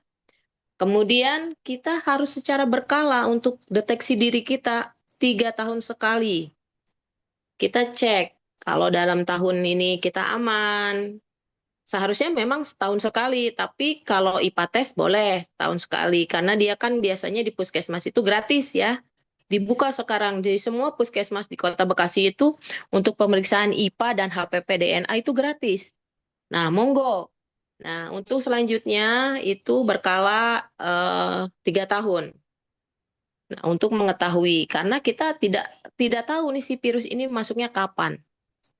Kemudian kita harus secara berkala untuk deteksi diri kita 3 tahun sekali. Kita cek kalau dalam tahun ini kita aman. Seharusnya memang setahun sekali, tapi kalau IPA tes boleh setahun sekali karena dia kan biasanya di puskesmas itu gratis ya. Dibuka sekarang di semua puskesmas di Kota Bekasi itu untuk pemeriksaan IPA dan HPV DNA itu gratis. Nah, monggo. Nah, untuk selanjutnya itu berkala 3 tahun. Nah, untuk mengetahui karena kita tidak tahu nih si virus ini masuknya kapan,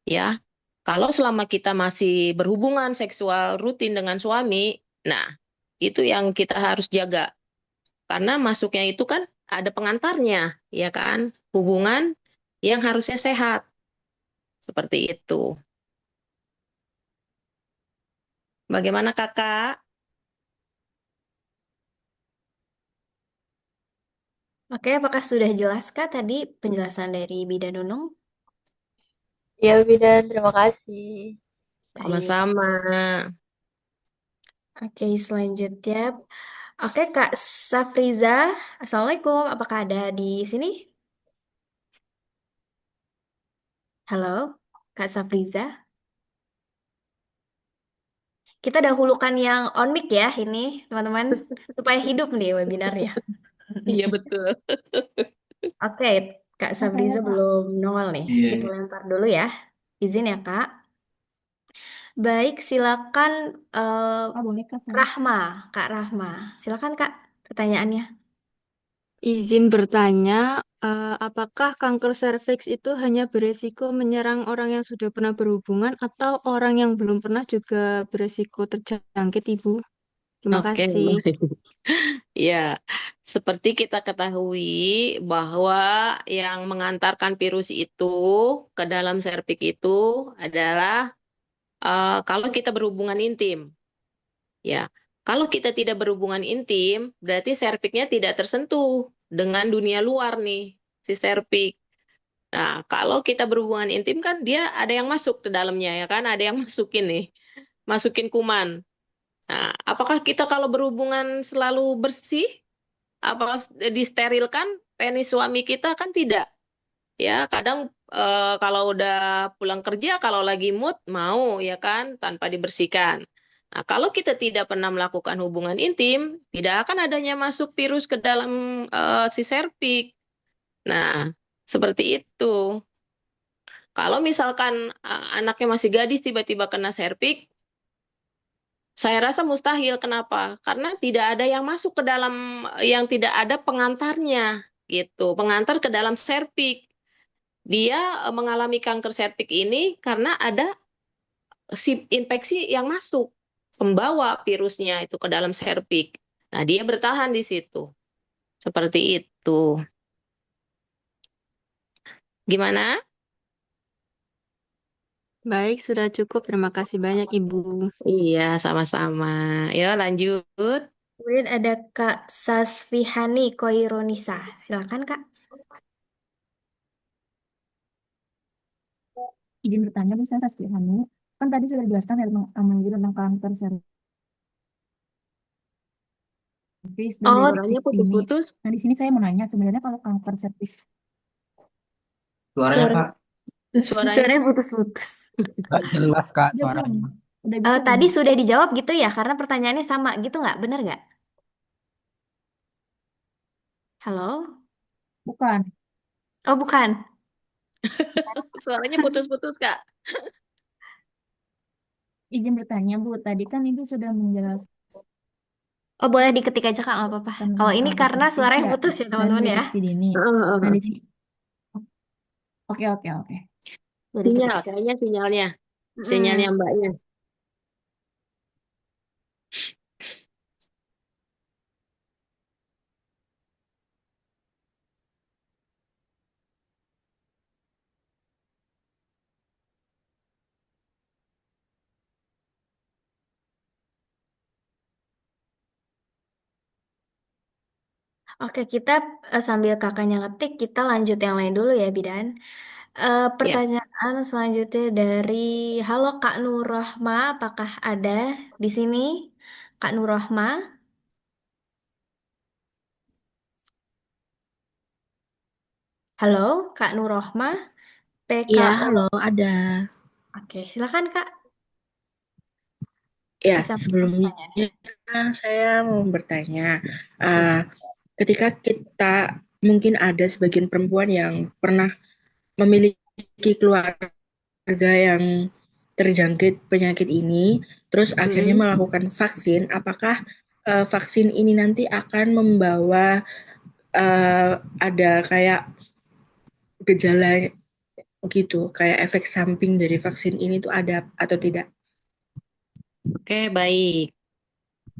ya. Kalau selama kita masih berhubungan seksual rutin dengan suami, nah itu yang kita harus jaga. Karena masuknya itu kan ada pengantarnya, ya kan? Hubungan yang harusnya sehat. Seperti itu. Bagaimana Kakak? Oke, apakah sudah jelas Kak tadi penjelasan dari bidan Nunung? Ya, bidan, terima kasih. Baik. Sama-sama. Oke, selanjutnya. Oke, Kak Safriza. Assalamualaikum. Apakah ada di sini? Halo, Kak Safriza. Kita dahulukan yang on mic ya ini, teman-teman, supaya hidup nih webinarnya. Iya betul. Oke, Kak Safriza belum nongol nih. Iya, Kita iya. lempar dulu ya. Izin ya, Kak. Baik, silakan Rahma, Kak Rahma. Silakan Kak, pertanyaannya. Izin bertanya, apakah kanker serviks itu hanya beresiko menyerang orang yang sudah pernah berhubungan atau orang yang belum pernah juga beresiko terjangkit, Ibu? Terima Oke, kasih. baik. Ya, seperti kita ketahui bahwa yang mengantarkan virus itu ke dalam serviks itu adalah kalau kita berhubungan intim. Ya, kalau kita tidak berhubungan intim, berarti serviksnya tidak tersentuh dengan dunia luar nih, si serviks. Nah, kalau kita berhubungan intim kan dia ada yang masuk ke dalamnya ya kan, ada yang masukin nih, masukin kuman. Nah, apakah kita kalau berhubungan selalu bersih? Apa disterilkan penis suami kita kan tidak? Ya, kadang kalau udah pulang kerja, kalau lagi mood mau ya kan, tanpa dibersihkan. Nah, kalau kita tidak pernah melakukan hubungan intim, tidak akan adanya masuk virus ke dalam si serviks. Nah, seperti itu. Kalau misalkan anaknya masih gadis tiba-tiba kena serviks, saya rasa mustahil. Kenapa? Karena tidak ada yang masuk ke dalam yang tidak ada pengantarnya gitu. Pengantar ke dalam serviks. Dia mengalami kanker serviks ini karena ada si infeksi yang masuk, membawa virusnya itu ke dalam serviks. Nah, dia bertahan di situ. Seperti itu. Gimana? Baik, sudah cukup. Terima kasih banyak, Ibu. Iya, sama-sama. Ya, lanjut. Kemudian ada Kak Sasvihani Koironisa. Silakan Kak. Izin bertanya, Bu, saya Sasvihani. Kan tadi sudah dijelaskan ya tentang kanker serviks dan Oh, Suaranya deteksi dini. putus-putus. Nah, di sini saya mau nanya, sebenarnya kalau kanker serviks Suaranya suara Kak, Suaranya suaranya putus-putus. Gak jelas Kak udah belum? suaranya. Udah bisa belum? Tadi sudah dijawab gitu ya, karena pertanyaannya sama gitu nggak? Bener nggak? Halo? Bukan. Oh, bukan. suaranya putus-putus, Kak. Izin bertanya, Bu. Tadi kan Ibu sudah menjelaskan Oh, boleh diketik aja Kak, nggak apa-apa. Kalau tentang ini kanker karena serviks suaranya ya, putus ya dan teman-teman ya. deteksi dini. Heeh, Nah, heeh. di sini. Oke. Boleh Sinyal, diketik aja. kayaknya sinyalnya. Mm-mm. Sinyalnya Mbaknya. Oke, kita sambil kakaknya ngetik, kita lanjut yang lain dulu ya, Bidan. Ya. Pertanyaan selanjutnya dari Halo Kak Nurrohma, apakah ada di sini? Kak Nurrohma? Halo, Kak Nurrohma, Iya, PKO. halo, ada. Oke, silakan Kak, Ya, disampaikan sebelumnya pertanyaannya. saya mau bertanya, eh, ketika kita mungkin ada sebagian perempuan yang pernah memiliki keluarga yang terjangkit penyakit ini, terus akhirnya Mm-mm. melakukan vaksin, apakah vaksin ini nanti akan membawa ada kayak gejala gitu, kayak efek samping dari vaksin ini tuh ada atau tidak? Oke, baik.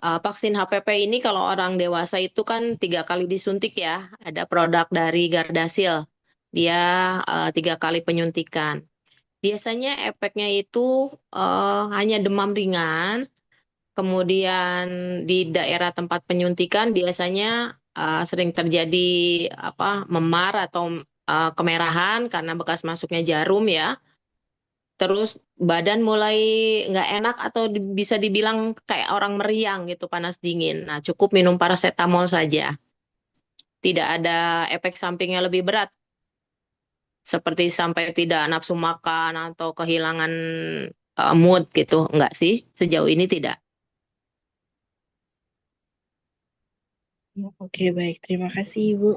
Vaksin HPV ini kalau orang dewasa itu kan 3 kali disuntik ya. Ada produk dari Gardasil. Dia 3 kali penyuntikan. Biasanya efeknya itu hanya demam ringan. Kemudian di daerah tempat penyuntikan biasanya sering terjadi memar atau kemerahan karena bekas masuknya jarum ya. Terus badan mulai nggak enak atau bisa dibilang kayak orang meriang gitu, panas dingin. Nah, cukup minum paracetamol saja. Tidak ada efek sampingnya lebih berat, seperti sampai tidak nafsu makan atau kehilangan mood gitu. Enggak sih, sejauh ini tidak. Ya, oke, baik. Terima kasih, Ibu.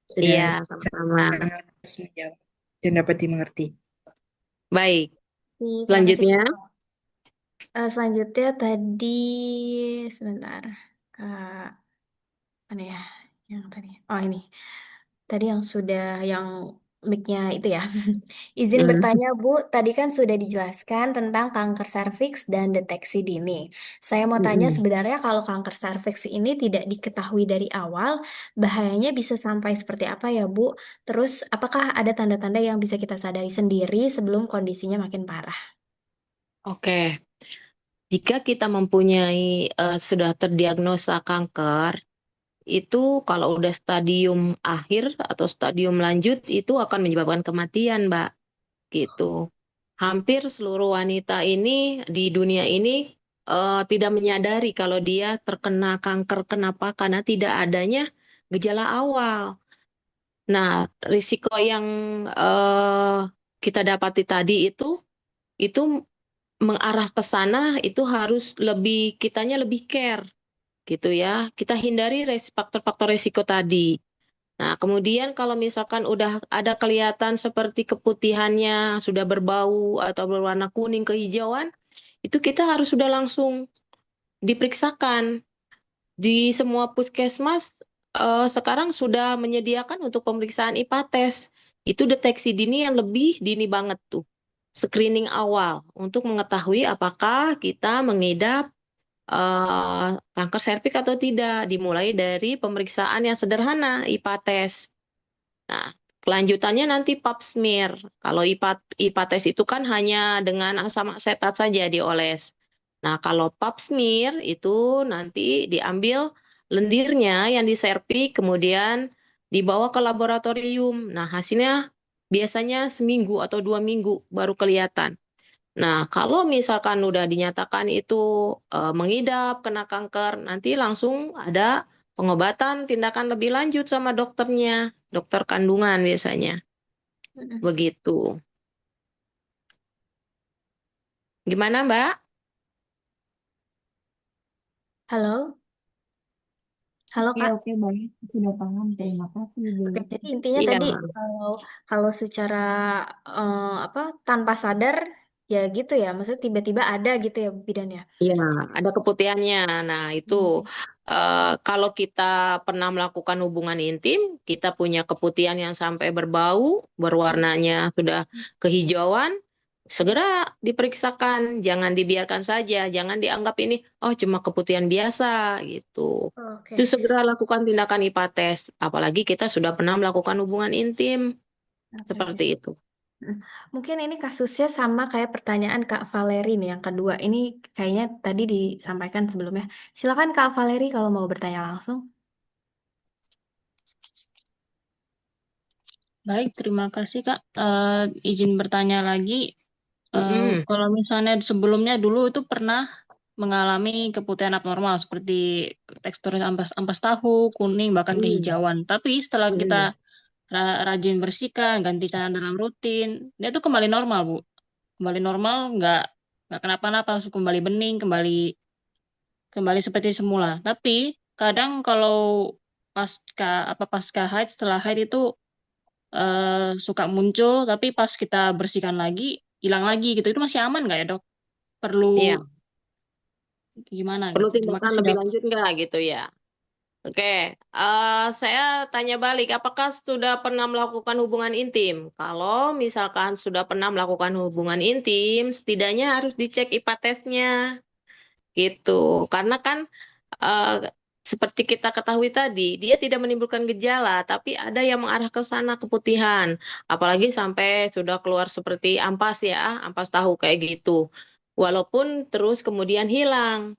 Sudah Iya, sama-sama. sangat menjawab dan dapat dimengerti. Baik, Terima kasih. selanjutnya. Selanjutnya tadi, sebentar. Kak, mana ya? Yang tadi. Oh, ini. Tadi yang sudah, yang mic-nya itu ya. Izin Hmm. bertanya, Bu. Tadi kan sudah dijelaskan tentang kanker serviks dan deteksi dini. Saya mau tanya, Mm-mm. sebenarnya kalau kanker serviks ini tidak diketahui dari awal, bahayanya bisa sampai seperti apa ya, Bu? Terus, apakah ada tanda-tanda yang bisa kita sadari sendiri sebelum kondisinya makin parah? Oke, jika kita mempunyai sudah terdiagnosa kanker, itu kalau udah stadium akhir atau stadium lanjut itu akan menyebabkan kematian, Mbak. Gitu. Hampir seluruh wanita ini di dunia ini tidak menyadari kalau dia terkena kanker. Kenapa? Karena tidak adanya gejala awal. Nah, risiko yang kita dapati tadi itu mengarah ke sana itu harus kitanya lebih care gitu ya. Kita hindari faktor-faktor risiko tadi. Nah, kemudian kalau misalkan udah ada kelihatan seperti keputihannya sudah berbau atau berwarna kuning kehijauan, itu kita harus sudah langsung diperiksakan. Di semua puskesmas sekarang sudah menyediakan untuk pemeriksaan IPA test. Itu deteksi dini yang lebih dini banget tuh. Screening awal untuk mengetahui apakah kita mengidap kanker serviks atau tidak, dimulai dari pemeriksaan yang sederhana IPA test. Nah, kelanjutannya nanti pap smear. Kalau IPA test itu kan hanya dengan asam asetat saja dioles. Nah, kalau pap smear itu nanti diambil lendirnya yang diserpik kemudian dibawa ke laboratorium. Nah, hasilnya biasanya seminggu atau 2 minggu baru kelihatan. Nah, kalau misalkan udah dinyatakan itu mengidap, kena kanker, nanti langsung ada pengobatan, tindakan lebih lanjut sama dokternya, dokter kandungan biasanya. Begitu. Gimana, Mbak? Halo, halo Oke, Kak. oke, baik. Sudah paham. Terima kasih, Bu. Oke, jadi intinya Iya, tadi kalau kalau secara apa tanpa sadar ya gitu ya, maksudnya tiba-tiba ada gitu ya bidan ya. iya, ada keputihannya. Nah, itu kalau kita pernah melakukan hubungan intim, kita punya keputihan yang sampai berbau, berwarnanya sudah kehijauan, segera diperiksakan, jangan dibiarkan saja, jangan dianggap ini oh cuma keputihan biasa gitu. Itu Oke. segera lakukan tindakan IPA tes, apalagi kita sudah pernah melakukan hubungan intim Oke, oke. seperti itu. Mungkin ini kasusnya sama kayak pertanyaan Kak Valeri nih yang kedua. Ini kayaknya tadi disampaikan sebelumnya. Silakan Kak Valeri kalau mau bertanya langsung. Baik, terima kasih Kak. Izin bertanya lagi, kalau misalnya sebelumnya dulu itu pernah mengalami keputihan abnormal seperti tekstur ampas tahu, kuning, bahkan kehijauan. Tapi setelah kita rajin bersihkan, ganti cairan dalam rutin, dia tuh kembali normal, Bu. Kembali normal, nggak kenapa-napa, langsung kembali bening, kembali seperti semula. Tapi kadang kalau pasca haid, setelah haid itu suka muncul, tapi pas kita bersihkan lagi, hilang lagi gitu. Itu masih aman nggak ya, Dok? Perlu Iya, gimana perlu gitu? Terima tindakan kasih, lebih Dok. lanjut nggak gitu ya? Oke, saya tanya balik, apakah sudah pernah melakukan hubungan intim? Kalau misalkan sudah pernah melakukan hubungan intim, setidaknya harus dicek IPA tesnya, gitu. Karena kan seperti kita ketahui tadi, dia tidak menimbulkan gejala, tapi ada yang mengarah ke sana keputihan. Apalagi sampai sudah keluar seperti ampas ya, ampas tahu kayak gitu. Walaupun terus kemudian hilang.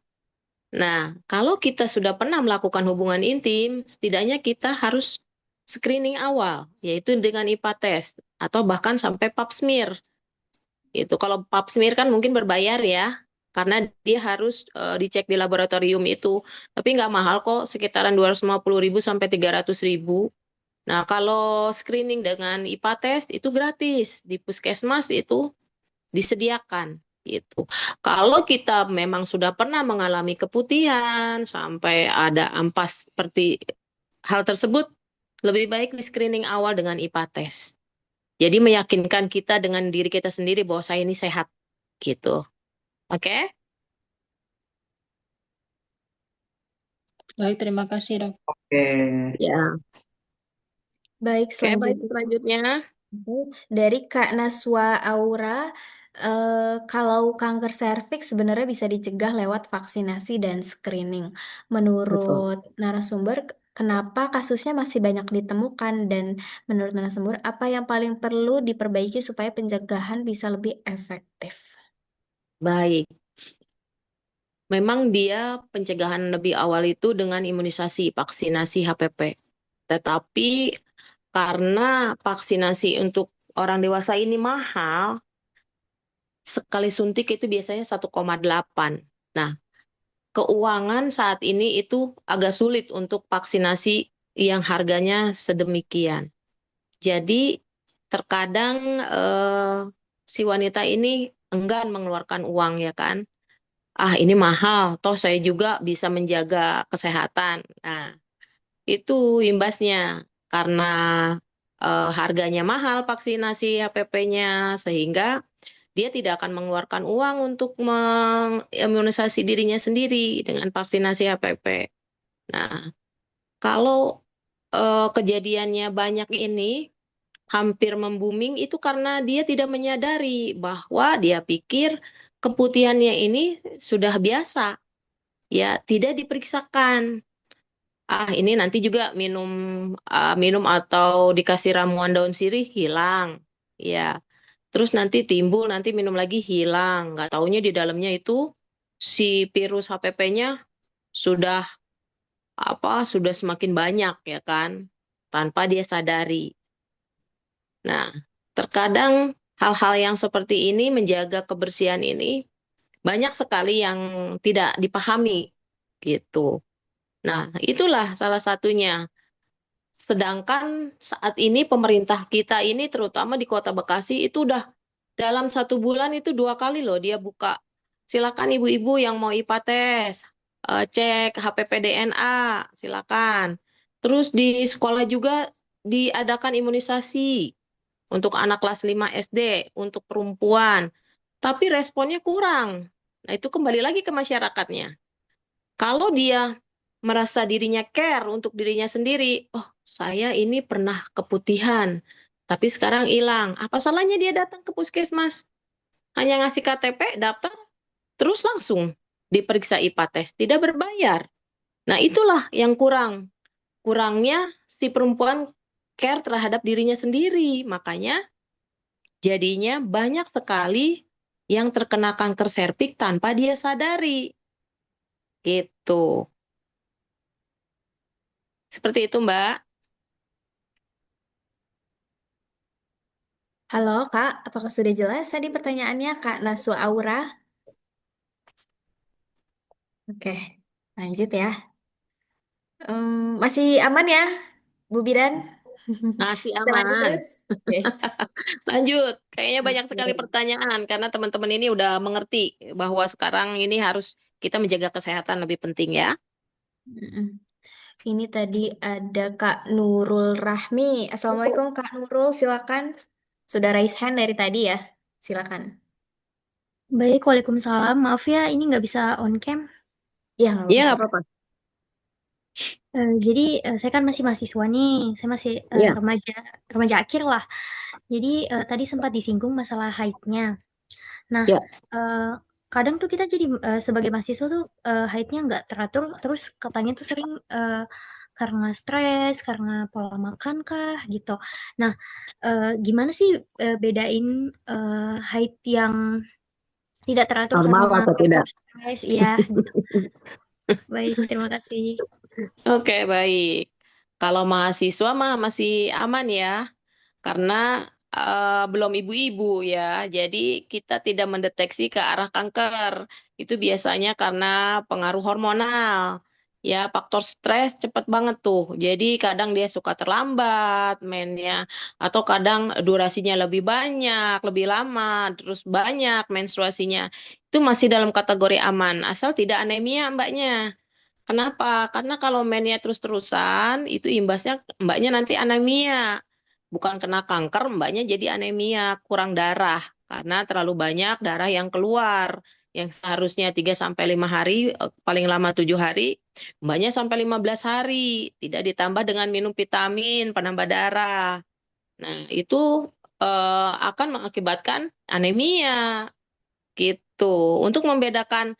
Nah, kalau kita sudah pernah melakukan hubungan intim, setidaknya kita harus screening awal, yaitu dengan IPA test atau bahkan sampai pap smear. Itu kalau pap smear kan mungkin berbayar ya, karena dia harus dicek di laboratorium itu. Tapi nggak mahal kok, sekitaran 250.000 sampai 300.000. Nah, kalau screening dengan IPA test itu gratis di puskesmas itu disediakan gitu. Kalau kita memang sudah pernah mengalami keputihan sampai ada ampas seperti hal tersebut, lebih baik di screening awal dengan IPA test. Jadi meyakinkan kita dengan diri kita sendiri bahwa saya ini sehat gitu. Oke? Baik, terima kasih, Dok. Oke. Ya. Baik, Oke, baik selanjutnya selanjutnya. dari Kak Naswa Aura, kalau kanker serviks sebenarnya bisa dicegah lewat vaksinasi dan screening. Menurut narasumber, kenapa kasusnya masih banyak ditemukan dan menurut narasumber apa yang paling perlu diperbaiki supaya pencegahan bisa lebih efektif? Baik. Memang dia pencegahan lebih awal itu dengan imunisasi, vaksinasi HPV. Tetapi karena vaksinasi untuk orang dewasa ini mahal, sekali suntik itu biasanya 1,8. Nah, keuangan saat ini itu agak sulit untuk vaksinasi yang harganya sedemikian. Jadi terkadang si wanita ini enggan mengeluarkan uang ya kan. Ah, ini mahal, toh saya juga bisa menjaga kesehatan. Nah, itu imbasnya karena harganya mahal vaksinasi HPV-nya sehingga dia tidak akan mengeluarkan uang untuk mengimunisasi dirinya sendiri dengan vaksinasi HPV. Nah, kalau kejadiannya banyak ini hampir membuming itu karena dia tidak menyadari bahwa dia pikir keputihannya ini sudah biasa, ya tidak diperiksakan. Ah, ini nanti juga minum atau dikasih ramuan daun sirih hilang, ya. Terus nanti timbul, nanti minum lagi hilang. Nggak taunya di dalamnya itu si virus HPV-nya sudah sudah semakin banyak ya kan, tanpa dia sadari. Nah, terkadang hal-hal yang seperti ini, menjaga kebersihan ini banyak sekali yang tidak dipahami gitu. Nah, itulah salah satunya. Sedangkan saat ini pemerintah kita ini terutama di Kota Bekasi itu udah dalam 1 bulan itu 2 kali loh dia buka. Silakan ibu-ibu yang mau IPA tes, cek HPP DNA, silakan. Terus di sekolah juga diadakan imunisasi untuk anak kelas 5 SD, untuk perempuan. Tapi responnya kurang. Nah, itu kembali lagi ke masyarakatnya. Kalau dia merasa dirinya care untuk dirinya sendiri, oh saya ini pernah keputihan, tapi sekarang hilang. Apa salahnya dia datang ke puskesmas? Hanya ngasih KTP, daftar, terus langsung diperiksa IPA tes, tidak berbayar. Nah itulah yang kurang. Kurangnya si perempuan care terhadap dirinya sendiri. Makanya jadinya banyak sekali yang terkena kanker serviks tanpa dia sadari. Gitu. Seperti itu, Mbak. Halo Kak, apakah sudah jelas tadi pertanyaannya Kak Naswa Aura? Oke, lanjut ya. Masih aman ya, Bu Bidan? Masih Kita lanjut aman. terus? Oke. Lanjut. Kayaknya banyak sekali Oke. pertanyaan karena teman-teman ini udah mengerti bahwa sekarang ini harus kita menjaga kesehatan lebih penting ya. Mm-mm. Ini tadi ada Kak Nurul Rahmi. Assalamualaikum Kak Nurul, silakan. Sudah raise hand dari tadi ya, silakan. Baik, Waalaikumsalam. Maaf ya, ini nggak bisa on cam. Iya, nggak Iya, apa-apa. nggak apa-apa. Jadi saya kan masih mahasiswa nih, saya masih Iya. remaja akhir lah. Jadi tadi sempat disinggung masalah haidnya. Nah, Ya. kadang tuh kita jadi sebagai mahasiswa tuh haidnya nggak teratur, terus katanya tuh sering karena stres, karena pola makan kah gitu. Nah, gimana sih bedain haid yang tidak teratur Normal karena atau tidak? faktor stres, ya gitu. Baik, terima kasih. Oke, baik. Kalau mahasiswa mah masih aman ya, karena belum ibu-ibu ya. Jadi kita tidak mendeteksi ke arah kanker. Itu biasanya karena pengaruh hormonal. Ya, faktor stres cepat banget tuh. Jadi kadang dia suka terlambat mennya, atau kadang durasinya lebih banyak, lebih lama, terus banyak menstruasinya. Itu masih dalam kategori aman, asal tidak anemia mbaknya. Kenapa? Karena kalau mennya terus-terusan, itu imbasnya mbaknya nanti anemia. Bukan kena kanker, mbaknya jadi anemia, kurang darah. Karena terlalu banyak darah yang keluar. Yang seharusnya 3-5 hari, paling lama 7 hari, mbaknya sampai 15 hari. Tidak ditambah dengan minum vitamin, penambah darah. Nah, itu akan mengakibatkan anemia. Gitu. Untuk membedakan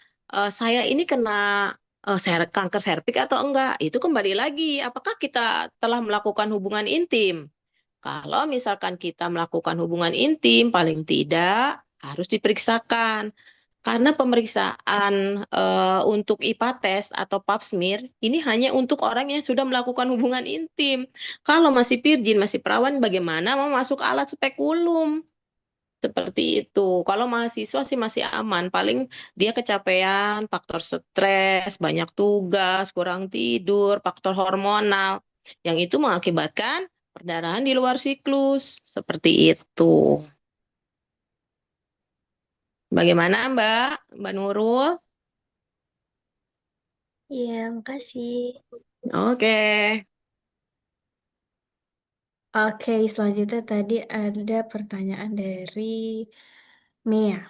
saya ini kena kanker serviks atau enggak, itu kembali lagi apakah kita telah melakukan hubungan intim. Kalau misalkan kita melakukan hubungan intim, paling tidak harus diperiksakan. Karena pemeriksaan untuk IPA test atau pap smear ini hanya untuk orang yang sudah melakukan hubungan intim. Kalau masih virgin, masih perawan, bagaimana mau masuk alat spekulum? Seperti itu. Kalau mahasiswa sih masih aman. Paling dia kecapean, faktor stres, banyak tugas, kurang tidur, faktor hormonal. Yang itu mengakibatkan perdarahan di luar siklus. Seperti itu. Bagaimana Mbak Nurul? Iya, makasih. Oke. Oke, selanjutnya tadi ada pertanyaan dari Mia.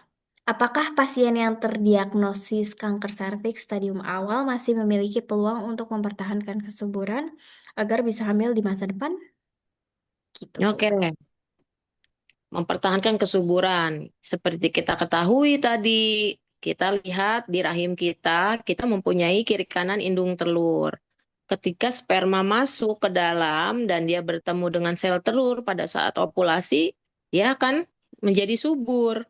Apakah pasien yang terdiagnosis kanker serviks stadium awal masih memiliki peluang untuk mempertahankan kesuburan agar bisa hamil di masa depan? Gitu, Bu. Oke. Mempertahankan kesuburan. Seperti kita ketahui tadi, kita lihat di rahim kita mempunyai kiri kanan indung telur. Ketika sperma masuk ke dalam dan dia bertemu dengan sel telur pada saat ovulasi, dia akan menjadi subur.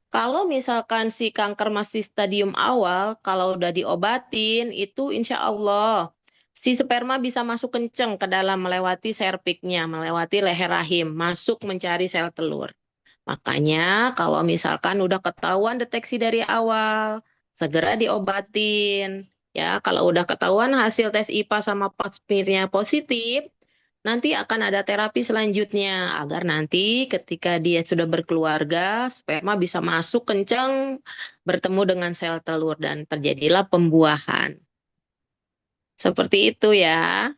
Kalau misalkan si kanker masih stadium awal, kalau udah diobatin, itu insya Allah si sperma bisa masuk kenceng ke dalam melewati serviksnya, melewati leher rahim, masuk mencari sel telur. Makanya kalau misalkan udah ketahuan deteksi dari awal, segera diobatin. Ya, kalau udah ketahuan hasil tes IPA sama pap smear-nya positif, nanti akan ada terapi selanjutnya agar nanti ketika dia sudah berkeluarga, sperma bisa masuk kencang, bertemu dengan sel telur dan terjadilah pembuahan. Seperti itu ya.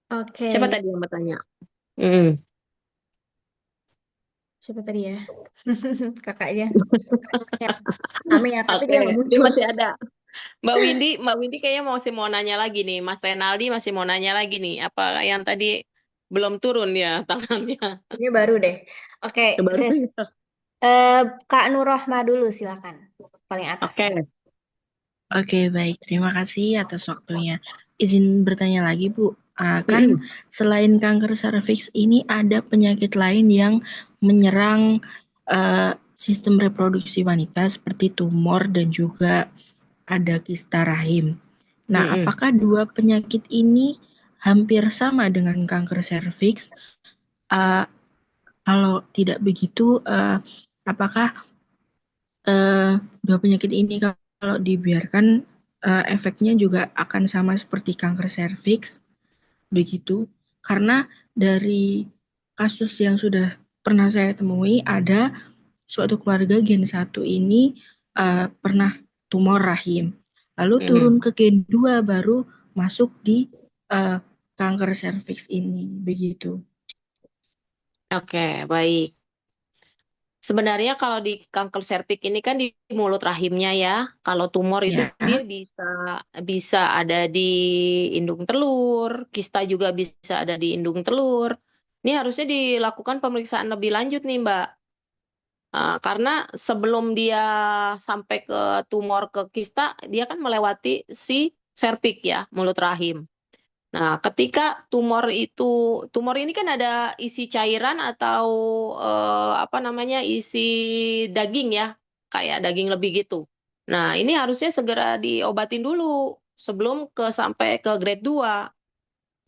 Oke, Siapa tadi yang bertanya? Hmm. siapa tadi ya? Kakaknya. Ya, kami ya, tapi Oke, dia nggak ini muncul. masih ada. Mbak Windy kayaknya masih mau nanya lagi nih. Mas Renaldi masih mau nanya lagi nih. Apa yang tadi belum turun ya tangannya? Ini baru deh. Oke, Baru ya. Kak Nur Rohmah dulu silakan. Paling atas Oke. nih. Oke, baik. Terima kasih atas waktunya. Izin bertanya lagi, Bu. Kan selain kanker serviks ini ada penyakit lain yang menyerang sistem reproduksi wanita seperti tumor dan juga ada kista rahim. Nah, apakah dua penyakit ini hampir sama dengan kanker serviks? Kalau tidak begitu, apakah dua penyakit ini kalau dibiarkan efeknya juga akan sama seperti kanker serviks? Begitu. Karena dari kasus yang sudah pernah saya temui, ada suatu keluarga gen 1 ini pernah tumor rahim. Lalu turun ke gen 2 baru masuk di kanker serviks ini. Begitu. Oke, baik. Sebenarnya kalau di kanker serviks ini kan di mulut rahimnya ya. Kalau tumor itu Ya. dia bisa ada di indung telur, kista juga bisa ada di indung telur. Ini harusnya dilakukan pemeriksaan lebih lanjut nih, Mbak. Karena sebelum dia sampai ke tumor ke kista, dia kan melewati si serviks ya, mulut rahim. Nah, ketika tumor ini kan ada isi cairan atau isi daging ya, kayak daging lebih gitu. Nah, ini harusnya segera diobatin dulu sebelum sampai ke grade 2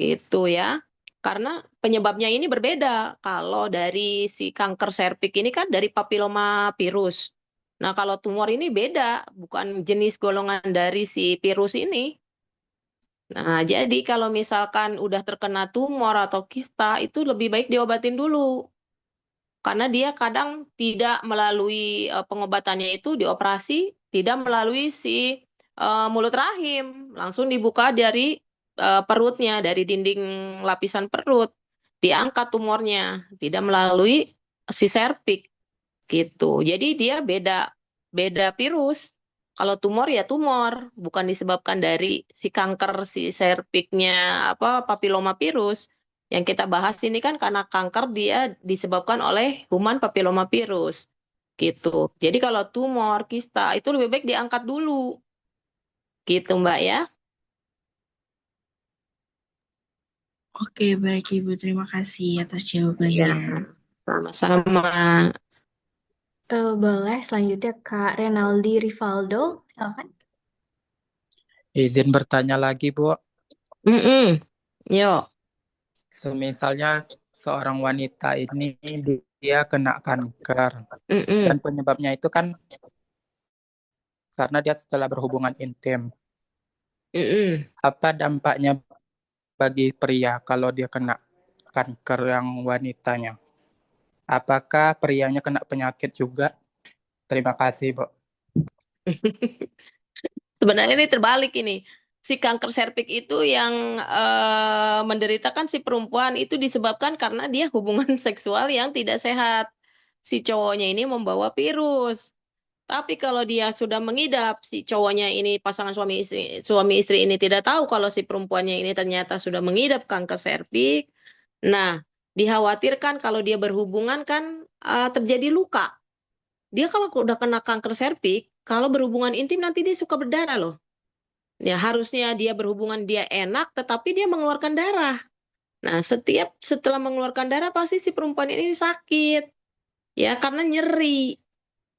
gitu ya. Karena penyebabnya ini berbeda. Kalau dari si kanker serviks ini kan dari papiloma virus. Nah, kalau tumor ini beda, bukan jenis golongan dari si virus ini. Nah, jadi kalau misalkan udah terkena tumor atau kista, itu lebih baik diobatin dulu. Karena dia kadang tidak melalui pengobatannya itu dioperasi, tidak melalui si mulut rahim, langsung dibuka dari perutnya, dari dinding lapisan perut, diangkat tumornya, tidak melalui si serviks gitu. Jadi dia beda virus. Kalau tumor ya tumor, bukan disebabkan dari si kanker si serviksnya papiloma virus. Yang kita bahas ini kan karena kanker dia disebabkan oleh human papiloma virus. Gitu. Jadi kalau tumor, kista itu lebih baik diangkat dulu. Gitu, Mbak ya. Oke, baik Ibu. Terima kasih atas Ya, jawabannya. sama-sama. Boleh selanjutnya Kak Renaldi Rivaldo, silakan. Izin bertanya lagi, Bu. Yuk. Misalnya seorang wanita ini dia kena kanker dan penyebabnya itu kan karena dia setelah berhubungan intim. Apa dampaknya bagi pria kalau dia kena kanker yang wanitanya? Apakah prianya kena penyakit juga? Terima kasih, Bu. Sebenarnya ini terbalik ini. Si kanker serviks itu yang menderitakan si perempuan itu disebabkan karena dia hubungan seksual yang tidak sehat. Si cowoknya ini membawa virus. Tapi kalau dia sudah mengidap, si cowoknya ini pasangan suami istri ini tidak tahu kalau si perempuannya ini ternyata sudah mengidap kanker serviks. Nah, dikhawatirkan kalau dia berhubungan kan terjadi luka. Dia kalau udah kena kanker serviks, kalau berhubungan intim nanti dia suka berdarah loh. Ya harusnya dia berhubungan dia enak, tetapi dia mengeluarkan darah. Nah, setelah mengeluarkan darah pasti si perempuan ini sakit. Ya, karena nyeri.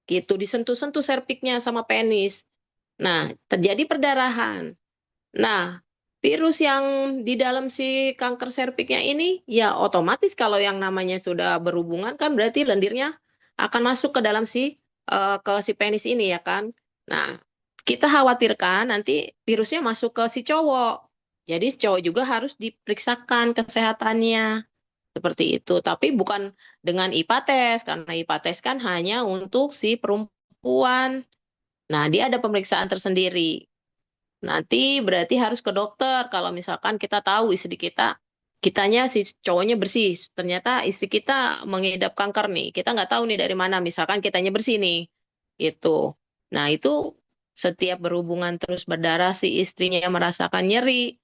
Gitu, disentuh-sentuh serviksnya sama penis. Nah, terjadi perdarahan. Nah, virus yang di dalam si kanker serviknya ini, ya otomatis kalau yang namanya sudah berhubungan kan berarti lendirnya akan masuk ke dalam ke si penis ini ya kan. Nah, kita khawatirkan nanti virusnya masuk ke si cowok. Jadi si cowok juga harus diperiksakan kesehatannya. Seperti itu. Tapi bukan dengan IPA tes, karena IPA tes kan hanya untuk si perempuan. Nah, dia ada pemeriksaan tersendiri. Nanti berarti harus ke dokter kalau misalkan kita tahu istri kitanya si cowoknya bersih. Ternyata istri kita mengidap kanker nih. Kita nggak tahu nih dari mana. Misalkan kitanya bersih nih. Itu. Nah, itu setiap berhubungan terus berdarah si istrinya merasakan nyeri.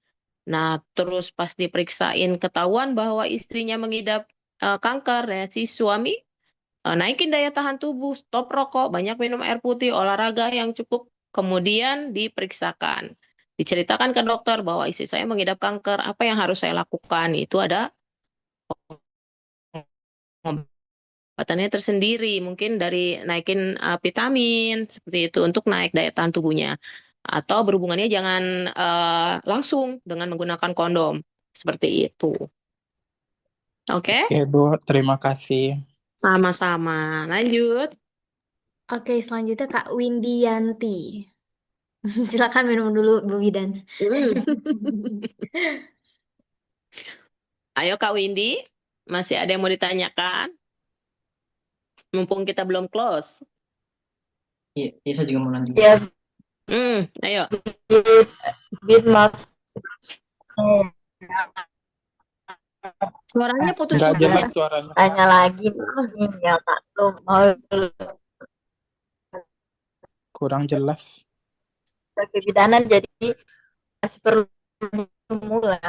Nah, terus pas diperiksain ketahuan bahwa istrinya mengidap kanker ya si suami naikin daya tahan tubuh, stop rokok, banyak minum air putih, olahraga yang cukup, kemudian diperiksakan. Diceritakan ke dokter bahwa istri saya mengidap kanker, apa yang harus saya lakukan? Itu ada obatannya tersendiri, mungkin dari naikin vitamin, seperti itu, untuk naik daya tahan tubuhnya. Atau berhubungannya jangan langsung dengan menggunakan kondom, seperti itu. Oke? Oke, Bu. Terima kasih. Sama-sama. Lanjut. Oke, selanjutnya Kak Windianti. Silakan minum dulu Bu Bidan. Ayo Kak Windy, masih ada yang mau ditanyakan? Mumpung kita belum close. Iya, saya juga mau lanjut. Ya, Ayo. maaf. Suaranya Nggak putus-putus jelas ya. suaranya, Kak. Tanya lagi nih ya Kak, lu mau Kurang jelas. kebidanan jadi masih perlu mulai.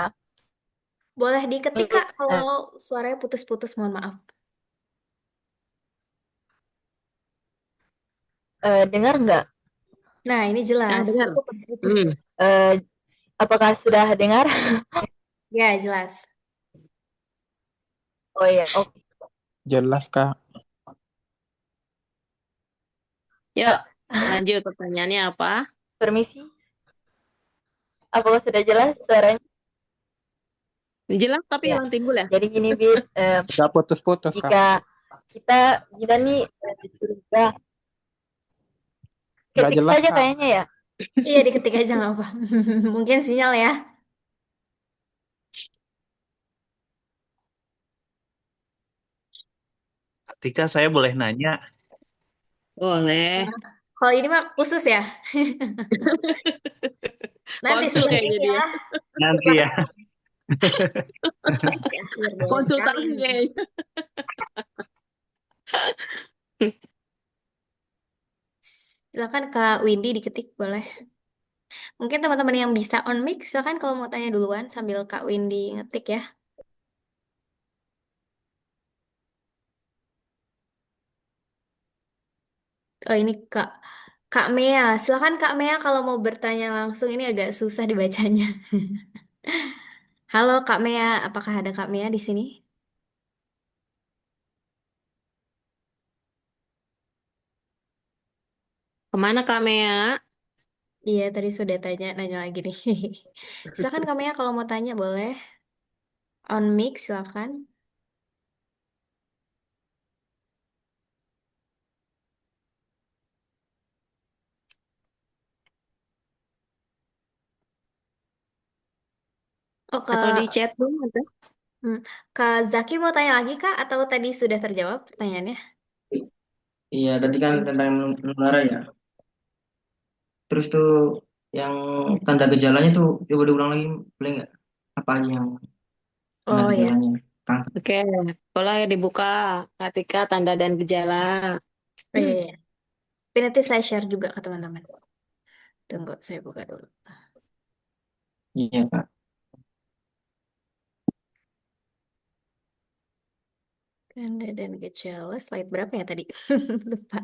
Boleh diketik Kak kalau suaranya putus-putus, mohon maaf. Dengar nggak? Nah, ini jelas. dengar. Itu putus-putus. Apakah sudah dengar? Ya, jelas. Oh ya, oke. Jelas, Kak. Yuk, lanjut pertanyaannya apa? Permisi. Apakah sudah jelas suaranya? Jelas tapi Ya. hilang timbul ya? Jadi gini, Bit, Nggak putus-putus, Kak. jika kita nih curiga, Nggak ketik jelas, saja Kak. kayaknya ya. Iya, diketik aja nggak apa. Mungkin sinyal ya. Tika, saya boleh nanya? Boleh. Kalau ini mah khusus ya. Nanti Konsul setelah kayaknya ini dia. ya. Nanti ya. Di akhir deh. Konsultan Amin. kayaknya. Silakan Kak Windy diketik boleh. Mungkin teman-teman yang bisa on mic, silakan kalau mau tanya duluan sambil Kak Windy ngetik ya. Oh ini Kak Mea, silakan Kak Mea kalau mau bertanya langsung, ini agak susah dibacanya. Halo Kak Mea, apakah ada Kak Mea di sini? Kemana Kak Mea? Iya, tadi sudah nanya lagi nih. Silakan Kak Mea kalau mau tanya boleh. On mic silakan. Oh, Atau di Kak, chat room ada? Kak Zaki mau tanya lagi Kak atau tadi sudah terjawab pertanyaannya? Iya, tadi kan tentang menular ya. Terus tuh yang tanda gejalanya tuh coba diulang lagi, boleh nggak? Apa aja yang tanda Oh ya, gejalanya? Kanker. Oke, boleh dibuka ketika tanda dan gejala. oh iya, iya. Tapi nanti saya share juga ke teman-teman. Tunggu, saya buka dulu. Iya, Kak. Tanda dan gejala, slide berapa ya tadi? Lupa.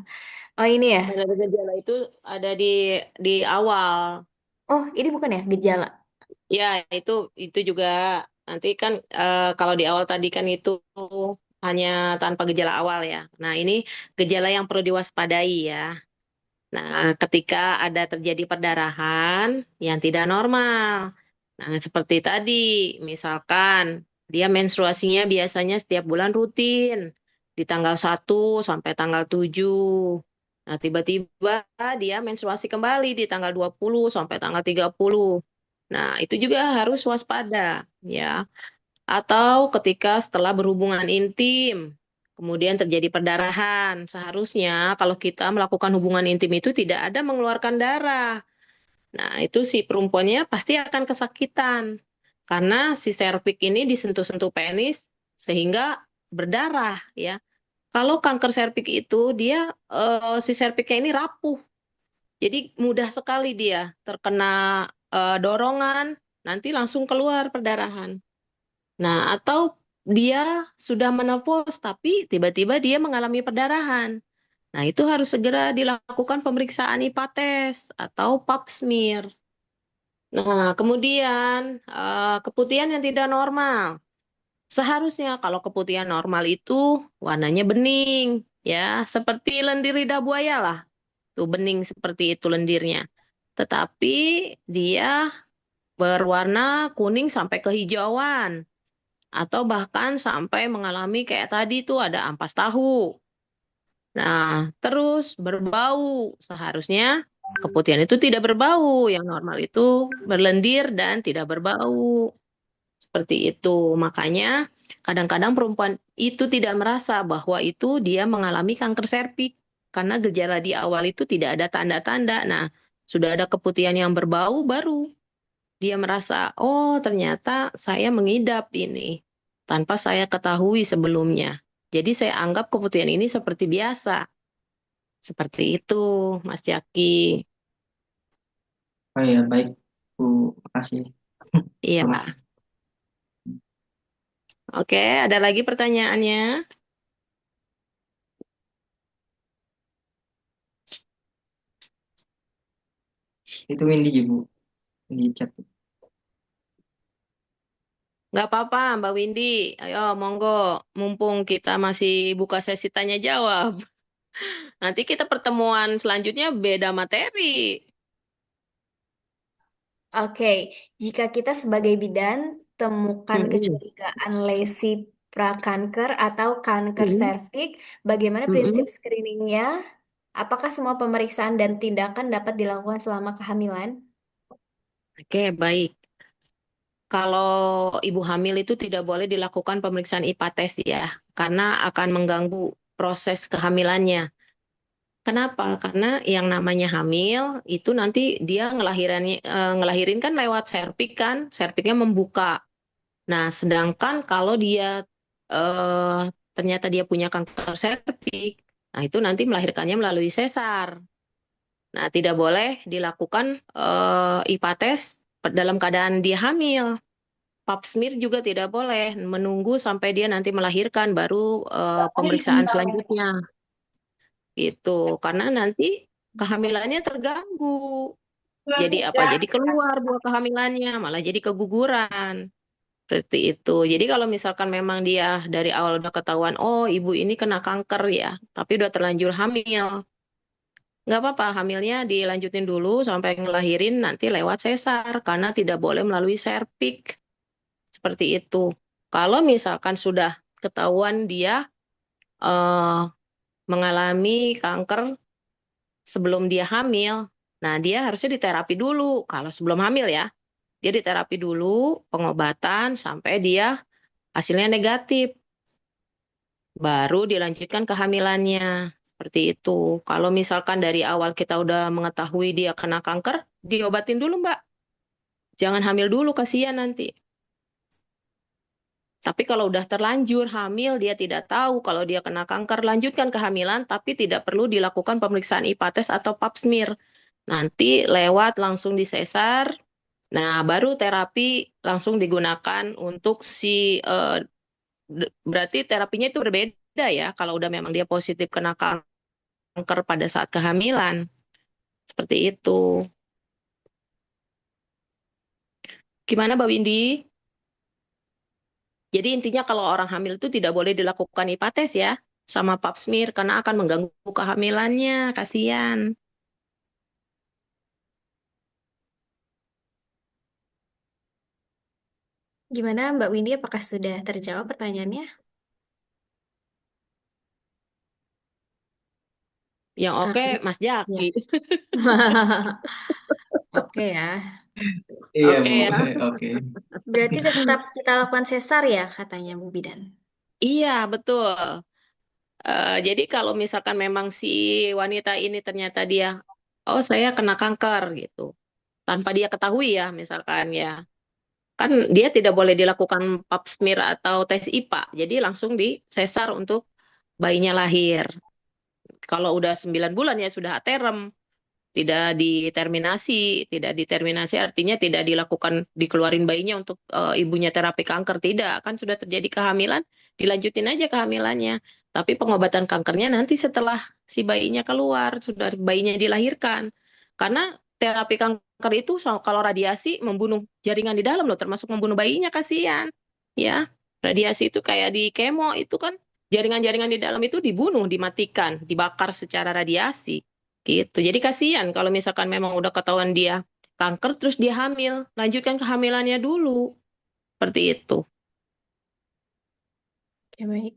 Oh ini ya? Tanda dan gejala itu ada di awal. Oh ini bukan ya gejala? Ya, itu juga nanti kan kalau di awal tadi kan itu hanya tanpa gejala awal ya. Nah, ini gejala yang perlu diwaspadai ya. Nah, ketika ada terjadi perdarahan yang tidak normal. Nah, seperti tadi, misalkan dia menstruasinya biasanya setiap bulan rutin, di tanggal 1 sampai tanggal 7. Nah, tiba-tiba dia menstruasi kembali di tanggal 20 sampai tanggal 30. Nah, itu juga harus waspada, ya. Atau ketika setelah berhubungan intim, kemudian terjadi perdarahan. Seharusnya kalau kita melakukan hubungan intim itu tidak ada mengeluarkan darah. Nah, itu si perempuannya pasti akan kesakitan. Karena si serviks ini disentuh-sentuh penis sehingga berdarah, ya. Kalau kanker serviks itu dia si serviknya ini rapuh. Jadi mudah sekali dia terkena dorongan, nanti langsung keluar perdarahan. Nah, atau dia sudah menopause tapi tiba-tiba dia mengalami perdarahan. Nah, itu harus segera dilakukan pemeriksaan IPA-tes atau pap smear. Nah, kemudian keputihan yang tidak normal. Seharusnya kalau keputihan normal itu warnanya bening, ya, seperti lendir lidah buaya lah. Tuh bening seperti itu lendirnya. Tetapi dia berwarna kuning sampai kehijauan atau bahkan sampai mengalami kayak tadi tuh ada ampas tahu. Nah, terus berbau. Seharusnya keputihan itu tidak berbau, yang normal itu berlendir dan tidak berbau. Seperti itu. Makanya kadang-kadang perempuan itu tidak merasa bahwa itu dia mengalami kanker serviks karena gejala di awal itu tidak ada tanda-tanda. Nah, sudah ada keputihan yang berbau baru dia merasa, oh ternyata saya mengidap ini tanpa saya ketahui sebelumnya. Jadi saya anggap keputihan ini seperti biasa. Seperti itu, Mas Jaki. Oh iya, baik Bu, makasih. Iya. Informasi. Oke, ada lagi pertanyaannya? Itu Windy ya Bu, di chat. Nggak apa-apa, Mbak Windy. Ayo, monggo. Mumpung kita masih buka sesi tanya jawab. Nanti kita pertemuan selanjutnya beda materi. Oke, jika kita sebagai bidan temukan kecurigaan lesi prakanker atau kanker serviks, bagaimana prinsip screeningnya? Apakah semua pemeriksaan dan tindakan dapat dilakukan selama kehamilan? Oke, baik. Kalau ibu hamil itu tidak boleh dilakukan pemeriksaan IPA-tes ya, karena akan mengganggu proses kehamilannya. Kenapa? Karena yang namanya hamil itu nanti dia ngelahirin kan lewat serviks kan, serviksnya membuka. Nah, sedangkan kalau dia ternyata dia punya kanker serviks, nah itu nanti melahirkannya melalui sesar. Nah, tidak boleh dilakukan IPA-tes dalam keadaan dia hamil. Pap smear juga tidak boleh, menunggu sampai dia nanti melahirkan baru pemeriksaan selanjutnya. Itu karena nanti kehamilannya terganggu. Jadi apa? Jadi keluar buah kehamilannya, malah jadi keguguran. Seperti itu. Jadi kalau misalkan memang dia dari awal udah ketahuan, oh ibu ini kena kanker ya, tapi udah terlanjur hamil. Nggak apa-apa, hamilnya dilanjutin dulu sampai ngelahirin nanti lewat sesar, karena tidak boleh melalui serviks. Seperti itu. Kalau misalkan sudah ketahuan dia mengalami kanker sebelum dia hamil, nah dia harusnya diterapi dulu. Kalau sebelum hamil ya, dia diterapi dulu, pengobatan sampai dia hasilnya negatif. Baru dilanjutkan kehamilannya. Seperti itu. Kalau misalkan dari awal kita udah mengetahui dia kena kanker, diobatin dulu, Mbak. Jangan hamil dulu, kasihan nanti. Tapi kalau udah terlanjur hamil, dia tidak tahu kalau dia kena kanker, lanjutkan kehamilan, tapi tidak perlu dilakukan pemeriksaan IPA-tes atau pap smear. Nanti lewat langsung disesar, nah baru terapi langsung digunakan untuk berarti terapinya itu berbeda ya, kalau udah memang dia positif kena kanker pada saat kehamilan. Seperti itu. Gimana, Mbak Windy? Jadi intinya kalau orang hamil itu tidak boleh dilakukan IPA-tes ya, sama pap smear karena akan mengganggu kehamilannya, kasihan. Gimana Mbak Windy, apakah sudah terjawab pertanyaannya? Yang oke Ini Mas ya. Jaki. Oke ya. Iya, Oke Bu. ya. Oke. Berarti tetap kita lakukan sesar ya katanya Bu Bidan. Iya, betul. Jadi kalau misalkan memang si wanita ini ternyata dia, oh saya kena kanker gitu, tanpa dia ketahui ya, misalkan ya, kan dia tidak boleh dilakukan pap smear atau tes IPA, jadi langsung disesar untuk bayinya lahir. Kalau udah 9 bulan ya sudah aterem, tidak diterminasi artinya tidak dilakukan dikeluarin bayinya untuk ibunya terapi kanker, tidak, kan sudah terjadi kehamilan, dilanjutin aja kehamilannya. Tapi pengobatan kankernya nanti setelah si bayinya keluar, sudah bayinya dilahirkan. Karena terapi kanker itu kalau radiasi membunuh jaringan di dalam loh, termasuk membunuh bayinya, kasihan. Ya, radiasi itu kayak di kemo itu kan jaringan-jaringan di dalam itu dibunuh, dimatikan, dibakar secara radiasi. Gitu. Jadi kasihan kalau misalkan memang udah ketahuan dia kanker terus dia hamil, lanjutkan kehamilannya dulu. Seperti itu. Oke, baik.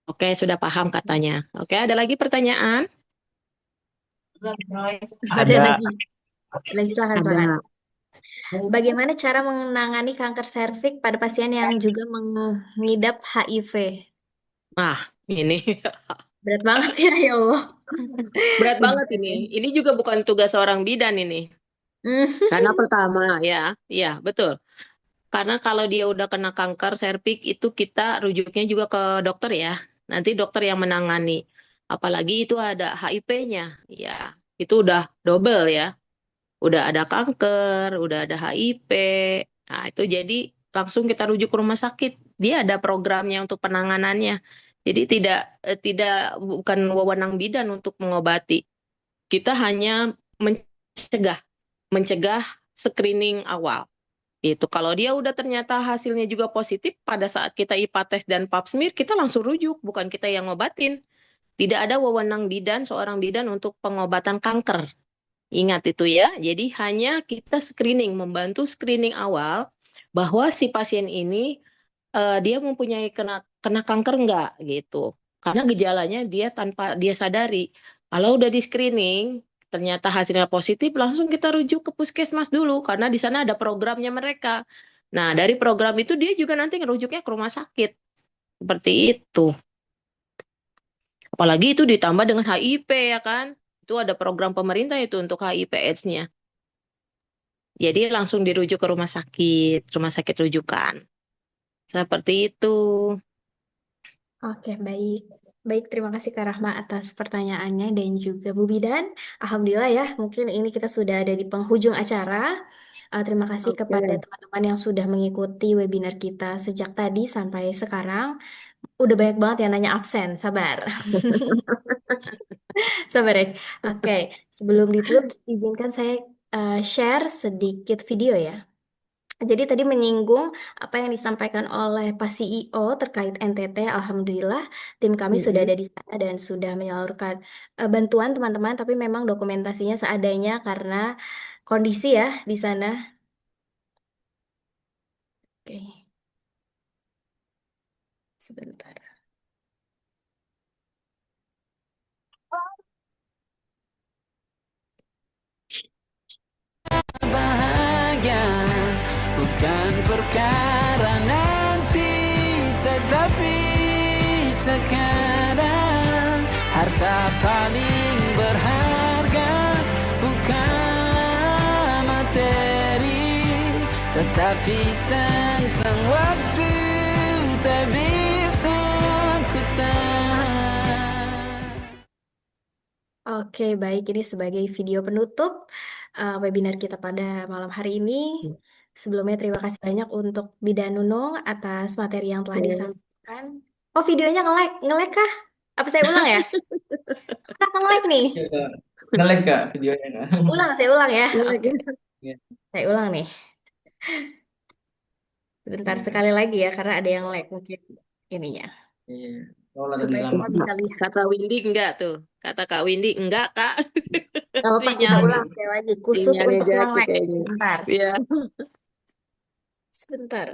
Oke, sudah paham katanya. Oke, ada lagi pertanyaan? Ada lagi. Silakan, Ada. silakan. Bagaimana cara menangani kanker serviks pada pasien yang juga mengidap HIV? Nah, ini Berat banget ya, ya Allah. berat banget Ujiannya. ini. Ini juga bukan tugas seorang bidan ini. Karena pertama ya betul. Karena kalau dia udah kena kanker serviks itu kita rujuknya juga ke dokter ya. Nanti dokter yang menangani. Apalagi itu ada HIV-nya. Ya, itu udah double ya. Udah ada kanker, udah ada HIV. Nah, itu jadi langsung kita rujuk ke rumah sakit. Dia ada programnya untuk penanganannya. Jadi tidak bukan wewenang bidan untuk mengobati. Kita hanya mencegah screening awal. Itu kalau dia udah ternyata hasilnya juga positif pada saat kita IPA tes dan pap smear, kita langsung rujuk, bukan kita yang ngobatin. Tidak ada wewenang bidan, seorang bidan untuk pengobatan kanker. Ingat itu ya. Jadi hanya kita screening, membantu screening awal bahwa si pasien ini dia mempunyai kena kanker enggak gitu. Karena gejalanya dia tanpa dia sadari. Kalau udah di screening ternyata hasilnya positif, langsung kita rujuk ke puskesmas dulu karena di sana ada programnya mereka. Nah, dari program itu dia juga nanti ngerujuknya ke rumah sakit. Seperti itu. Apalagi itu ditambah dengan HIV ya kan. Itu ada program pemerintah itu untuk HIV AIDS-nya. Jadi langsung dirujuk ke rumah sakit rujukan. Seperti itu. Oke, baik. Baik, terima kasih Kak Rahma atas pertanyaannya dan juga Bu Bidan. Alhamdulillah ya, mungkin ini kita sudah ada di penghujung acara. Terima kasih kepada Oke. teman-teman yang sudah mengikuti webinar kita sejak tadi sampai sekarang. Udah banyak banget yang nanya absen, sabar. Sabar ya. Oke, sebelum ditutup, izinkan saya share sedikit video ya. Jadi tadi menyinggung apa yang disampaikan oleh Pak CEO terkait NTT. Alhamdulillah, tim kami sudah ada di sana dan sudah menyalurkan bantuan teman-teman, tapi memang dokumentasinya seadanya karena kondisi ya di sana. Oke, sebentar. Bahagia bukan perkara nanti, tetapi sekarang. Harta paling berharga bukanlah materi, tetapi tentang waktu tak bisa ku tahan. Oke, baik. Ini sebagai video penutup webinar kita pada malam hari ini. Sebelumnya terima kasih banyak untuk Bidan Nunung atas materi yang telah disampaikan. Oh, videonya nge-lag kah? Apa saya ulang ya? Kak, nge-lag nih. Nge-lag Kak videonya Kak. Saya ulang ya. Oke, Iya. saya ulang nih. Bentar sekali lagi ya, karena ada yang lag mungkin ininya. Iya. Oh, tadi Supaya lama. semua bisa lihat. Kata Windy enggak tuh. Kata Kak Windy enggak, Kak. Gak apa-apa, kita Sinyalnya, ulang sekali lagi. Khusus sinyalnya untuk yang Jaki lag. kayaknya. Bentar. Iya. Sebentar.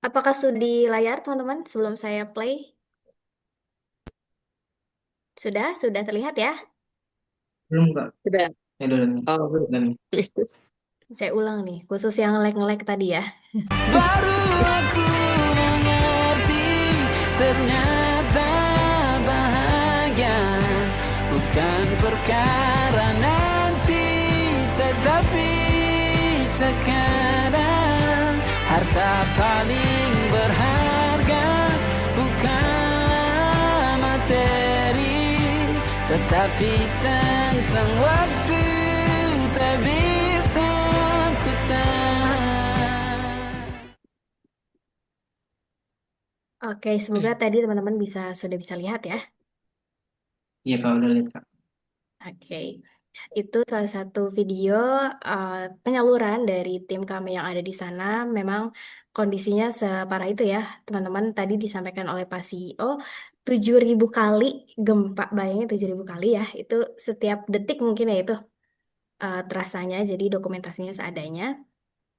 Apakah sudah di layar, teman-teman, sebelum saya play? Sudah terlihat ya? Belum Kak. Sudah. Ya udah nih. Oh, belum. Udah nih. Saya ulang nih, khusus yang lag-lag tadi ya. Baru aku mengerti ternyata bahagia bukan perkara nanti, tetapi sekarang. Harta paling berharga bukanlah materi, tetapi tentang waktu tak bisa ku tahan. Oke, semoga tadi teman-teman sudah bisa lihat ya. Iya Kak, udah lihat Kak. Oke, itu salah satu video penyaluran dari tim kami yang ada di sana. Memang kondisinya separah itu ya, teman-teman. Tadi disampaikan oleh Pak CEO, 7.000 kali gempa, bayangin 7.000 kali ya. Itu setiap detik mungkin ya itu terasanya, jadi dokumentasinya seadanya.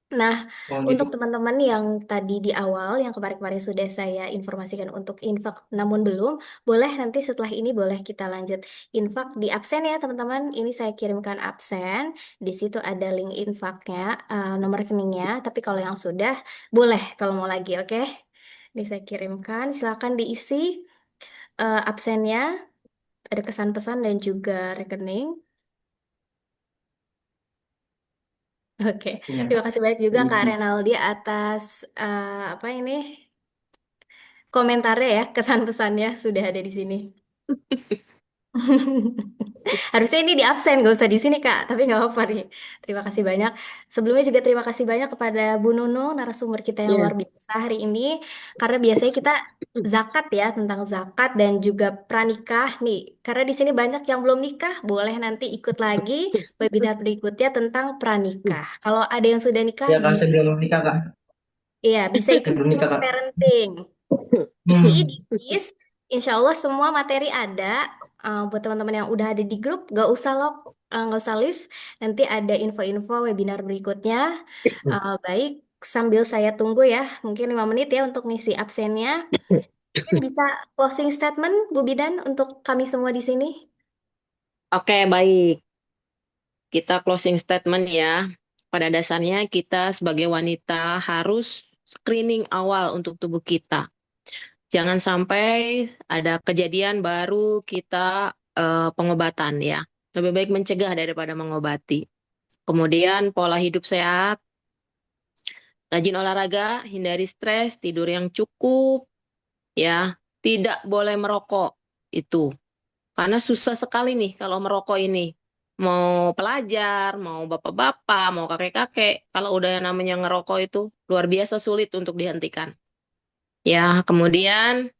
Nah, Oh untuk gitu. teman-teman yang tadi di awal, yang kemarin-kemarin sudah saya informasikan untuk infak, namun belum, boleh nanti setelah ini boleh kita lanjut infak di absen ya teman-teman. Ini saya kirimkan absen, di situ ada link infaknya, nomor rekeningnya. Tapi kalau yang sudah, boleh kalau mau lagi, oke? Ini saya kirimkan, silakan diisi absennya, ada kesan pesan dan juga rekening. Oke, Iya terima kasih banyak juga Kak diisi. Renaldi atas apa ini komentarnya ya, kesan pesannya sudah ada di sini. Harusnya ini di absen, gak usah di sini Kak, tapi nggak apa-apa nih. Terima kasih banyak. Sebelumnya juga terima kasih banyak kepada Bu Nuno, narasumber kita yang Iya. luar biasa hari ini. Karena biasanya kita zakat ya, tentang zakat dan juga pranikah nih. Karena di sini banyak yang belum nikah, boleh nanti ikut lagi webinar berikutnya tentang pranikah. Kalau ada yang sudah nikah, Ya Kak, bisa. saya belum nikah Kak. Iya, bisa ikut Saya belum nikah Kak. parenting. Jadi Hmm. di quiz, insya Allah semua materi ada. Buat teman-teman yang udah ada di grup, gak usah gak usah leave. Nanti ada info-info webinar berikutnya. Baik, sambil saya tunggu ya, mungkin 5 menit ya untuk ngisi absennya. Mungkin bisa closing statement, Bu Bidan, untuk kami semua di sini. Oke, baik. Kita closing statement ya. Pada dasarnya kita sebagai wanita harus screening awal untuk tubuh kita. Jangan sampai ada kejadian baru kita pengobatan ya. Lebih baik mencegah daripada mengobati. Kemudian pola hidup sehat, rajin olahraga, hindari stres, tidur yang cukup, ya. Tidak boleh merokok itu. Karena susah sekali nih kalau merokok ini. Mau pelajar, mau bapak-bapak, mau kakek-kakek, kalau udah yang namanya ngerokok itu luar biasa sulit untuk dihentikan. Ya, kemudian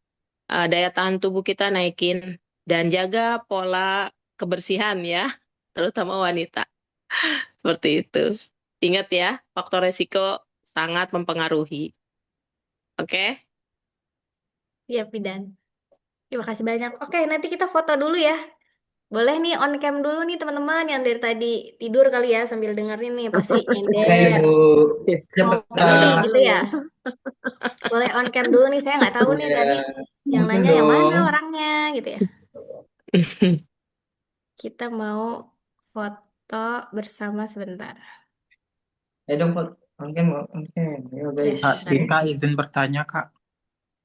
daya tahan tubuh kita naikin dan jaga pola kebersihan ya, terutama wanita. Seperti itu. Ingat ya, faktor resiko sangat mempengaruhi. Oke? Iya, Bidan. Terima kasih banyak. Oke, nanti kita foto dulu ya. Boleh nih on cam dulu nih teman-teman yang dari tadi tidur kali ya sambil dengerin nih pasti Oke nyender. Bu. Mau Cepet pulih Kak. gitu ya. Boleh on cam dulu nih, saya nggak tahu nih Iya. tadi yang Mungkin nanya yang mana dong. orangnya gitu ya. Kita mau foto bersama sebentar. Ayo dong Pak. Oke, oke. Ayo guys. Kak Sebentar ya. Tika izin bertanya Kak.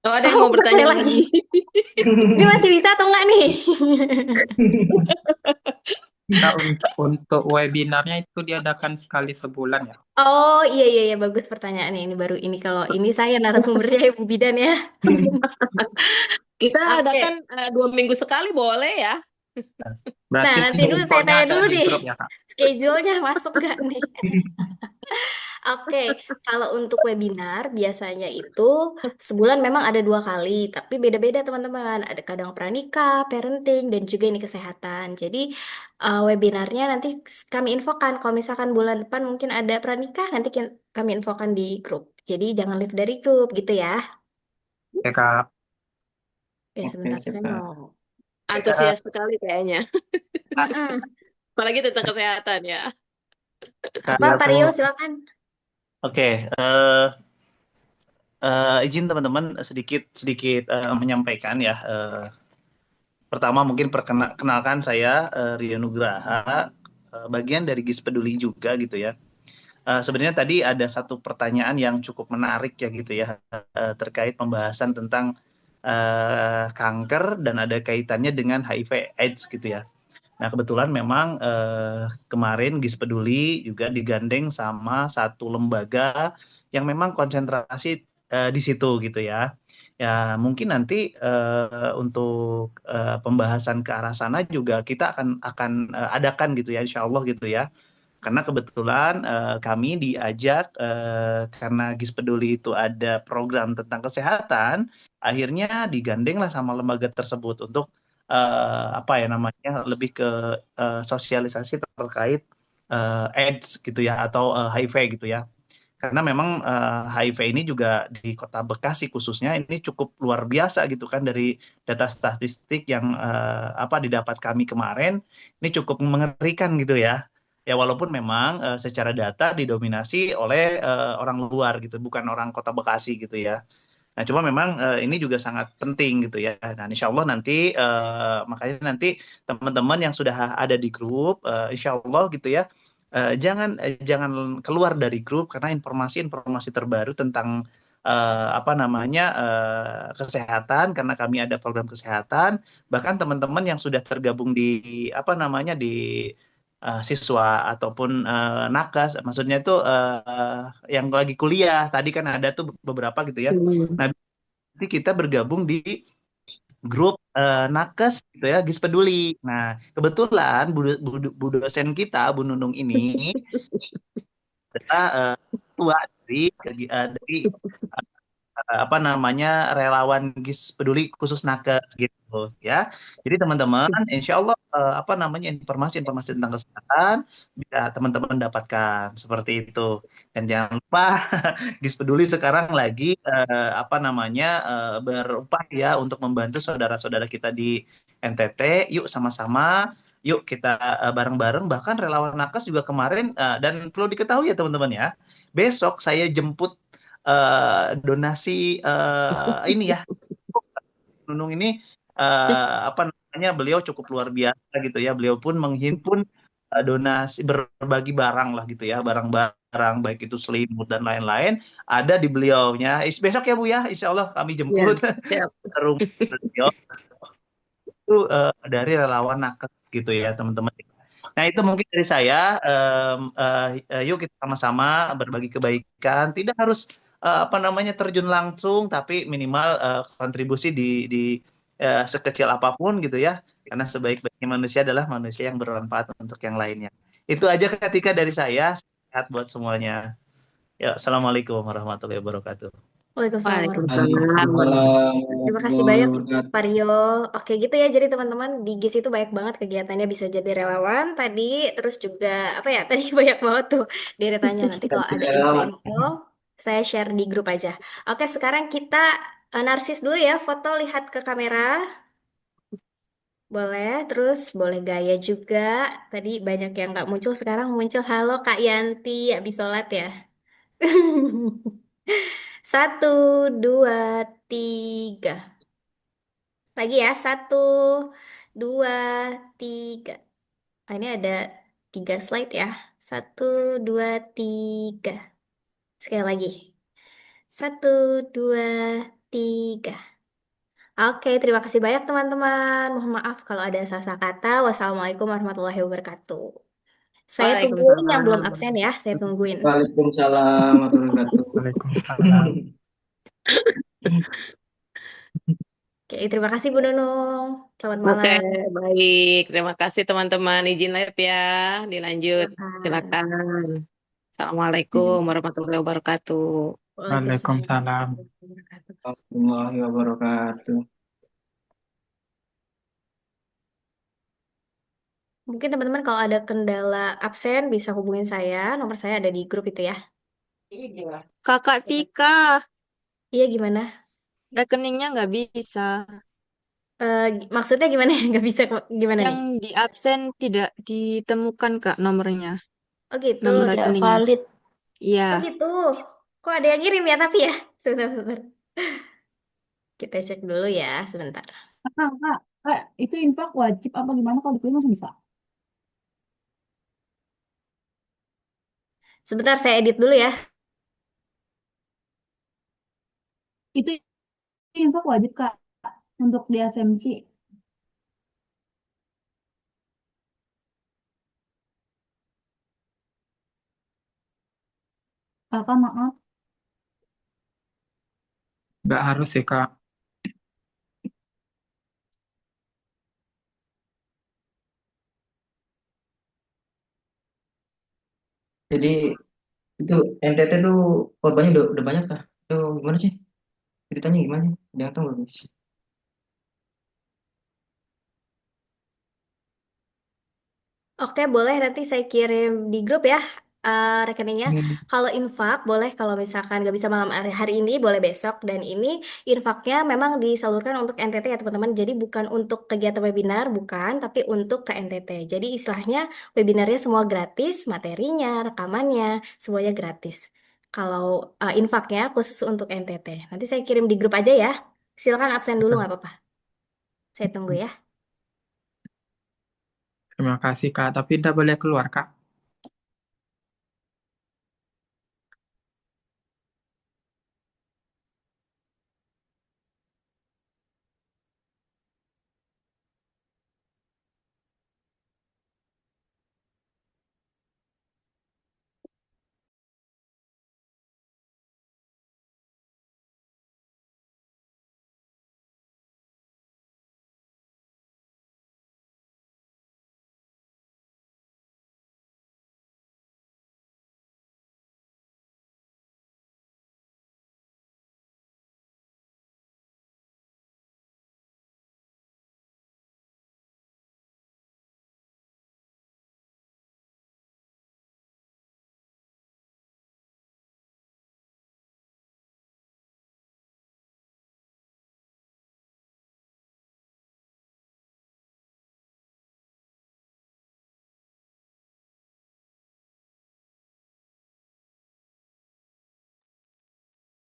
Oh, ada yang mau bertanya bertanya lagi. Ini masih bisa atau enggak nih? Kak untuk webinarnya itu diadakan sekali sebulan ya? Oh iya bagus pertanyaannya ini baru ini kalau ini saya narasumbernya Ibu Bidan ya. Kita Oke. adakan 2 minggu sekali boleh ya. Berarti Nah, nanti dulu saya infonya tanya ada dulu di nih, grup ya Kak? schedule-nya masuk nggak nih? Oke, kalau untuk webinar biasanya itu sebulan memang ada 2 kali, tapi beda-beda teman-teman. Ada kadang pranikah, parenting, dan juga ini kesehatan. Jadi webinarnya nanti kami infokan. Kalau misalkan bulan depan mungkin ada pranikah, nanti kami infokan di grup. Jadi jangan leave dari grup gitu ya. Ya, Kak. Oke, Oke, sebentar sip, saya Kak. mau. Antusias sekali kayaknya. Mm-mm. Apalagi tentang kesehatan ya. Kak, Apa, Ya, Pak Bu. Rio, silakan. oke, izin teman-teman sedikit sedikit menyampaikan ya. Pertama mungkin perkenalkan saya Rio Nugraha, bagian dari GIS Peduli juga gitu ya. Sebenarnya tadi ada satu pertanyaan yang cukup menarik ya gitu ya, terkait pembahasan tentang kanker dan ada kaitannya dengan HIV/AIDS gitu ya. Nah kebetulan memang kemarin GIS Peduli juga digandeng sama satu lembaga yang memang konsentrasi di situ gitu ya. Ya mungkin nanti untuk pembahasan ke arah sana juga kita akan adakan gitu ya, Insya Allah gitu ya. Karena kebetulan kami diajak karena GIS Peduli itu ada program tentang kesehatan, akhirnya digandeng lah sama lembaga tersebut untuk apa ya namanya lebih ke sosialisasi terkait AIDS gitu ya atau HIV gitu ya. Karena memang HIV ini juga di Kota Bekasi khususnya ini cukup luar biasa gitu kan dari data statistik yang apa didapat kami kemarin ini cukup mengerikan gitu ya. Ya walaupun memang secara data didominasi oleh orang luar gitu, bukan orang Kota Bekasi gitu ya. Nah, cuma memang ini juga sangat penting gitu ya. Nah, insya Allah nanti makanya nanti teman-teman yang sudah ada di grup, insya Allah gitu ya, jangan keluar dari grup karena informasi-informasi terbaru tentang apa namanya kesehatan karena kami ada program kesehatan. Bahkan teman-teman yang sudah tergabung di apa namanya di siswa ataupun nakes, maksudnya itu yang lagi kuliah. Tadi kan ada tuh beberapa gitu ya. Nah, nanti kita bergabung di grup nakes gitu ya, GIS Peduli. Nah, kebetulan bu dosen kita, Bu Nunung ini adalah tua dari apa namanya relawan GIS Peduli khusus nakes gitu ya. Jadi teman-teman, insya Allah apa namanya informasi-informasi tentang kesehatan bisa teman-teman dapatkan seperti itu. Dan jangan lupa GIS Peduli sekarang lagi apa namanya berupaya untuk membantu saudara-saudara kita di NTT. Yuk sama-sama. Yuk kita bareng-bareng. Bahkan relawan nakes juga kemarin dan perlu diketahui ya teman-teman ya. Besok saya jemput donasi ini ya Nunung ini apa namanya beliau cukup luar biasa gitu ya beliau pun menghimpun donasi berbagi barang lah gitu ya barang-barang baik itu selimut dan lain-lain ada di beliaunya besok ya Bu ya Insya Allah kami Iya, jemput siap. ke rumah beliau itu dari relawan nakes gitu ya teman-teman. Nah, itu mungkin dari saya. Yuk kita sama-sama berbagi kebaikan. Tidak harus apa namanya terjun langsung, tapi minimal kontribusi di sekecil apapun gitu ya. Karena sebaik-baiknya manusia adalah manusia yang bermanfaat untuk yang lainnya. Itu aja ketika dari saya. Sehat buat semuanya. Ya, Assalamualaikum warahmatullahi wabarakatuh. Waalaikumsalam warahmatullahi Waalaikumsalam. wabarakatuh. Terima kasih banyak, Waalaikumsalam. Pak Rio. Oke, gitu ya. Jadi teman-teman di GIS itu banyak banget kegiatannya bisa jadi relawan tadi, terus juga apa ya? Tadi banyak banget tuh deretannya. Nanti kalau ada info-info, saya share di grup aja. Oke, sekarang kita narsis dulu ya. Foto lihat ke kamera. Boleh, terus boleh gaya juga. Tadi banyak yang nggak muncul, sekarang muncul. Halo Kak Yanti, habis sholat ya? 1, 2, 3. Lagi ya, 1, 2, 3. Ini ada 3 slide ya. 1, 2, 3. Sekali lagi. 1, 2, 3. Oke, terima kasih banyak teman-teman. Mohon maaf kalau ada salah kata. Wassalamualaikum warahmatullahi wabarakatuh. Saya tungguin yang belum absen ya. Saya tungguin. Waalaikumsalam warahmatullahi wabarakatuh. Waalaikumsalam. Oke, terima kasih Bu Nunung. Selamat Oke, malam. baik. Terima kasih teman-teman. Izin live ya. Dilanjut. Silakan. Silakan. Assalamualaikum warahmatullahi wabarakatuh. Waalaikumsalam Waalaikumsalam. warahmatullahi wabarakatuh. Warahmatullahi wabarakatuh. Mungkin teman-teman kalau ada kendala absen bisa hubungin saya. Nomor saya ada di grup itu ya. Kakak Tika, Iya gimana? rekeningnya nggak bisa. Maksudnya gimana? Nggak bisa gimana Yang nih? di absen tidak ditemukan Kak nomornya, Oh gitu. nomor Tidak rekeningnya. valid. Iya. Oh gitu. Kok ada yang ngirim ya tapi ya? Sebentar. Kita cek dulu ya sebentar. Kak, itu infak wajib apa gimana kalau dipilih masih bisa? Sebentar saya edit dulu ya. Itu infak wajib Kak untuk di ASMC. Kakak maaf. Nggak harus sih, Kak. Jadi itu NTT tuh korbannya udah banyak kah? Itu gimana sih? Ceritanya gimana sih? Jangan tahu nggak, guys? Oke, boleh nanti saya kirim di grup ya rekeningnya. Hmm. Kalau infak boleh kalau misalkan nggak bisa malam hari ini boleh besok. Dan ini infaknya memang disalurkan untuk NTT ya teman-teman. Jadi bukan untuk kegiatan webinar, bukan, tapi untuk ke NTT. Jadi istilahnya webinarnya semua gratis, materinya, rekamannya, semuanya gratis. Kalau infaknya khusus untuk NTT. Nanti saya kirim di grup aja ya. Silakan absen dulu nggak apa-apa. Saya tunggu ya. Terima kasih, Kak. Tapi tidak boleh keluar, Kak.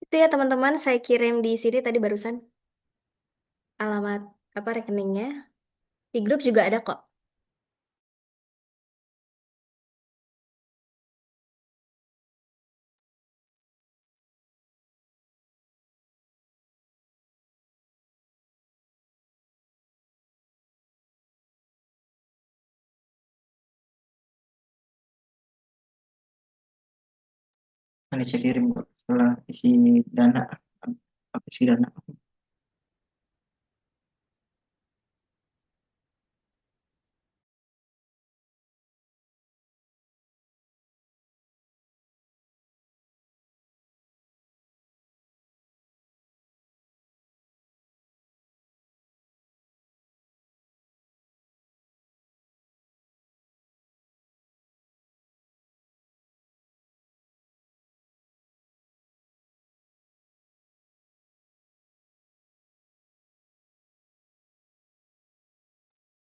Itu ya teman-teman, saya kirim di sini tadi barusan alamat apa rekeningnya. Di grup juga ada kok. Nanti saya kirim kok setelah isi dana, apa isi dana.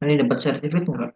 Ini dapat sertifikat nggak?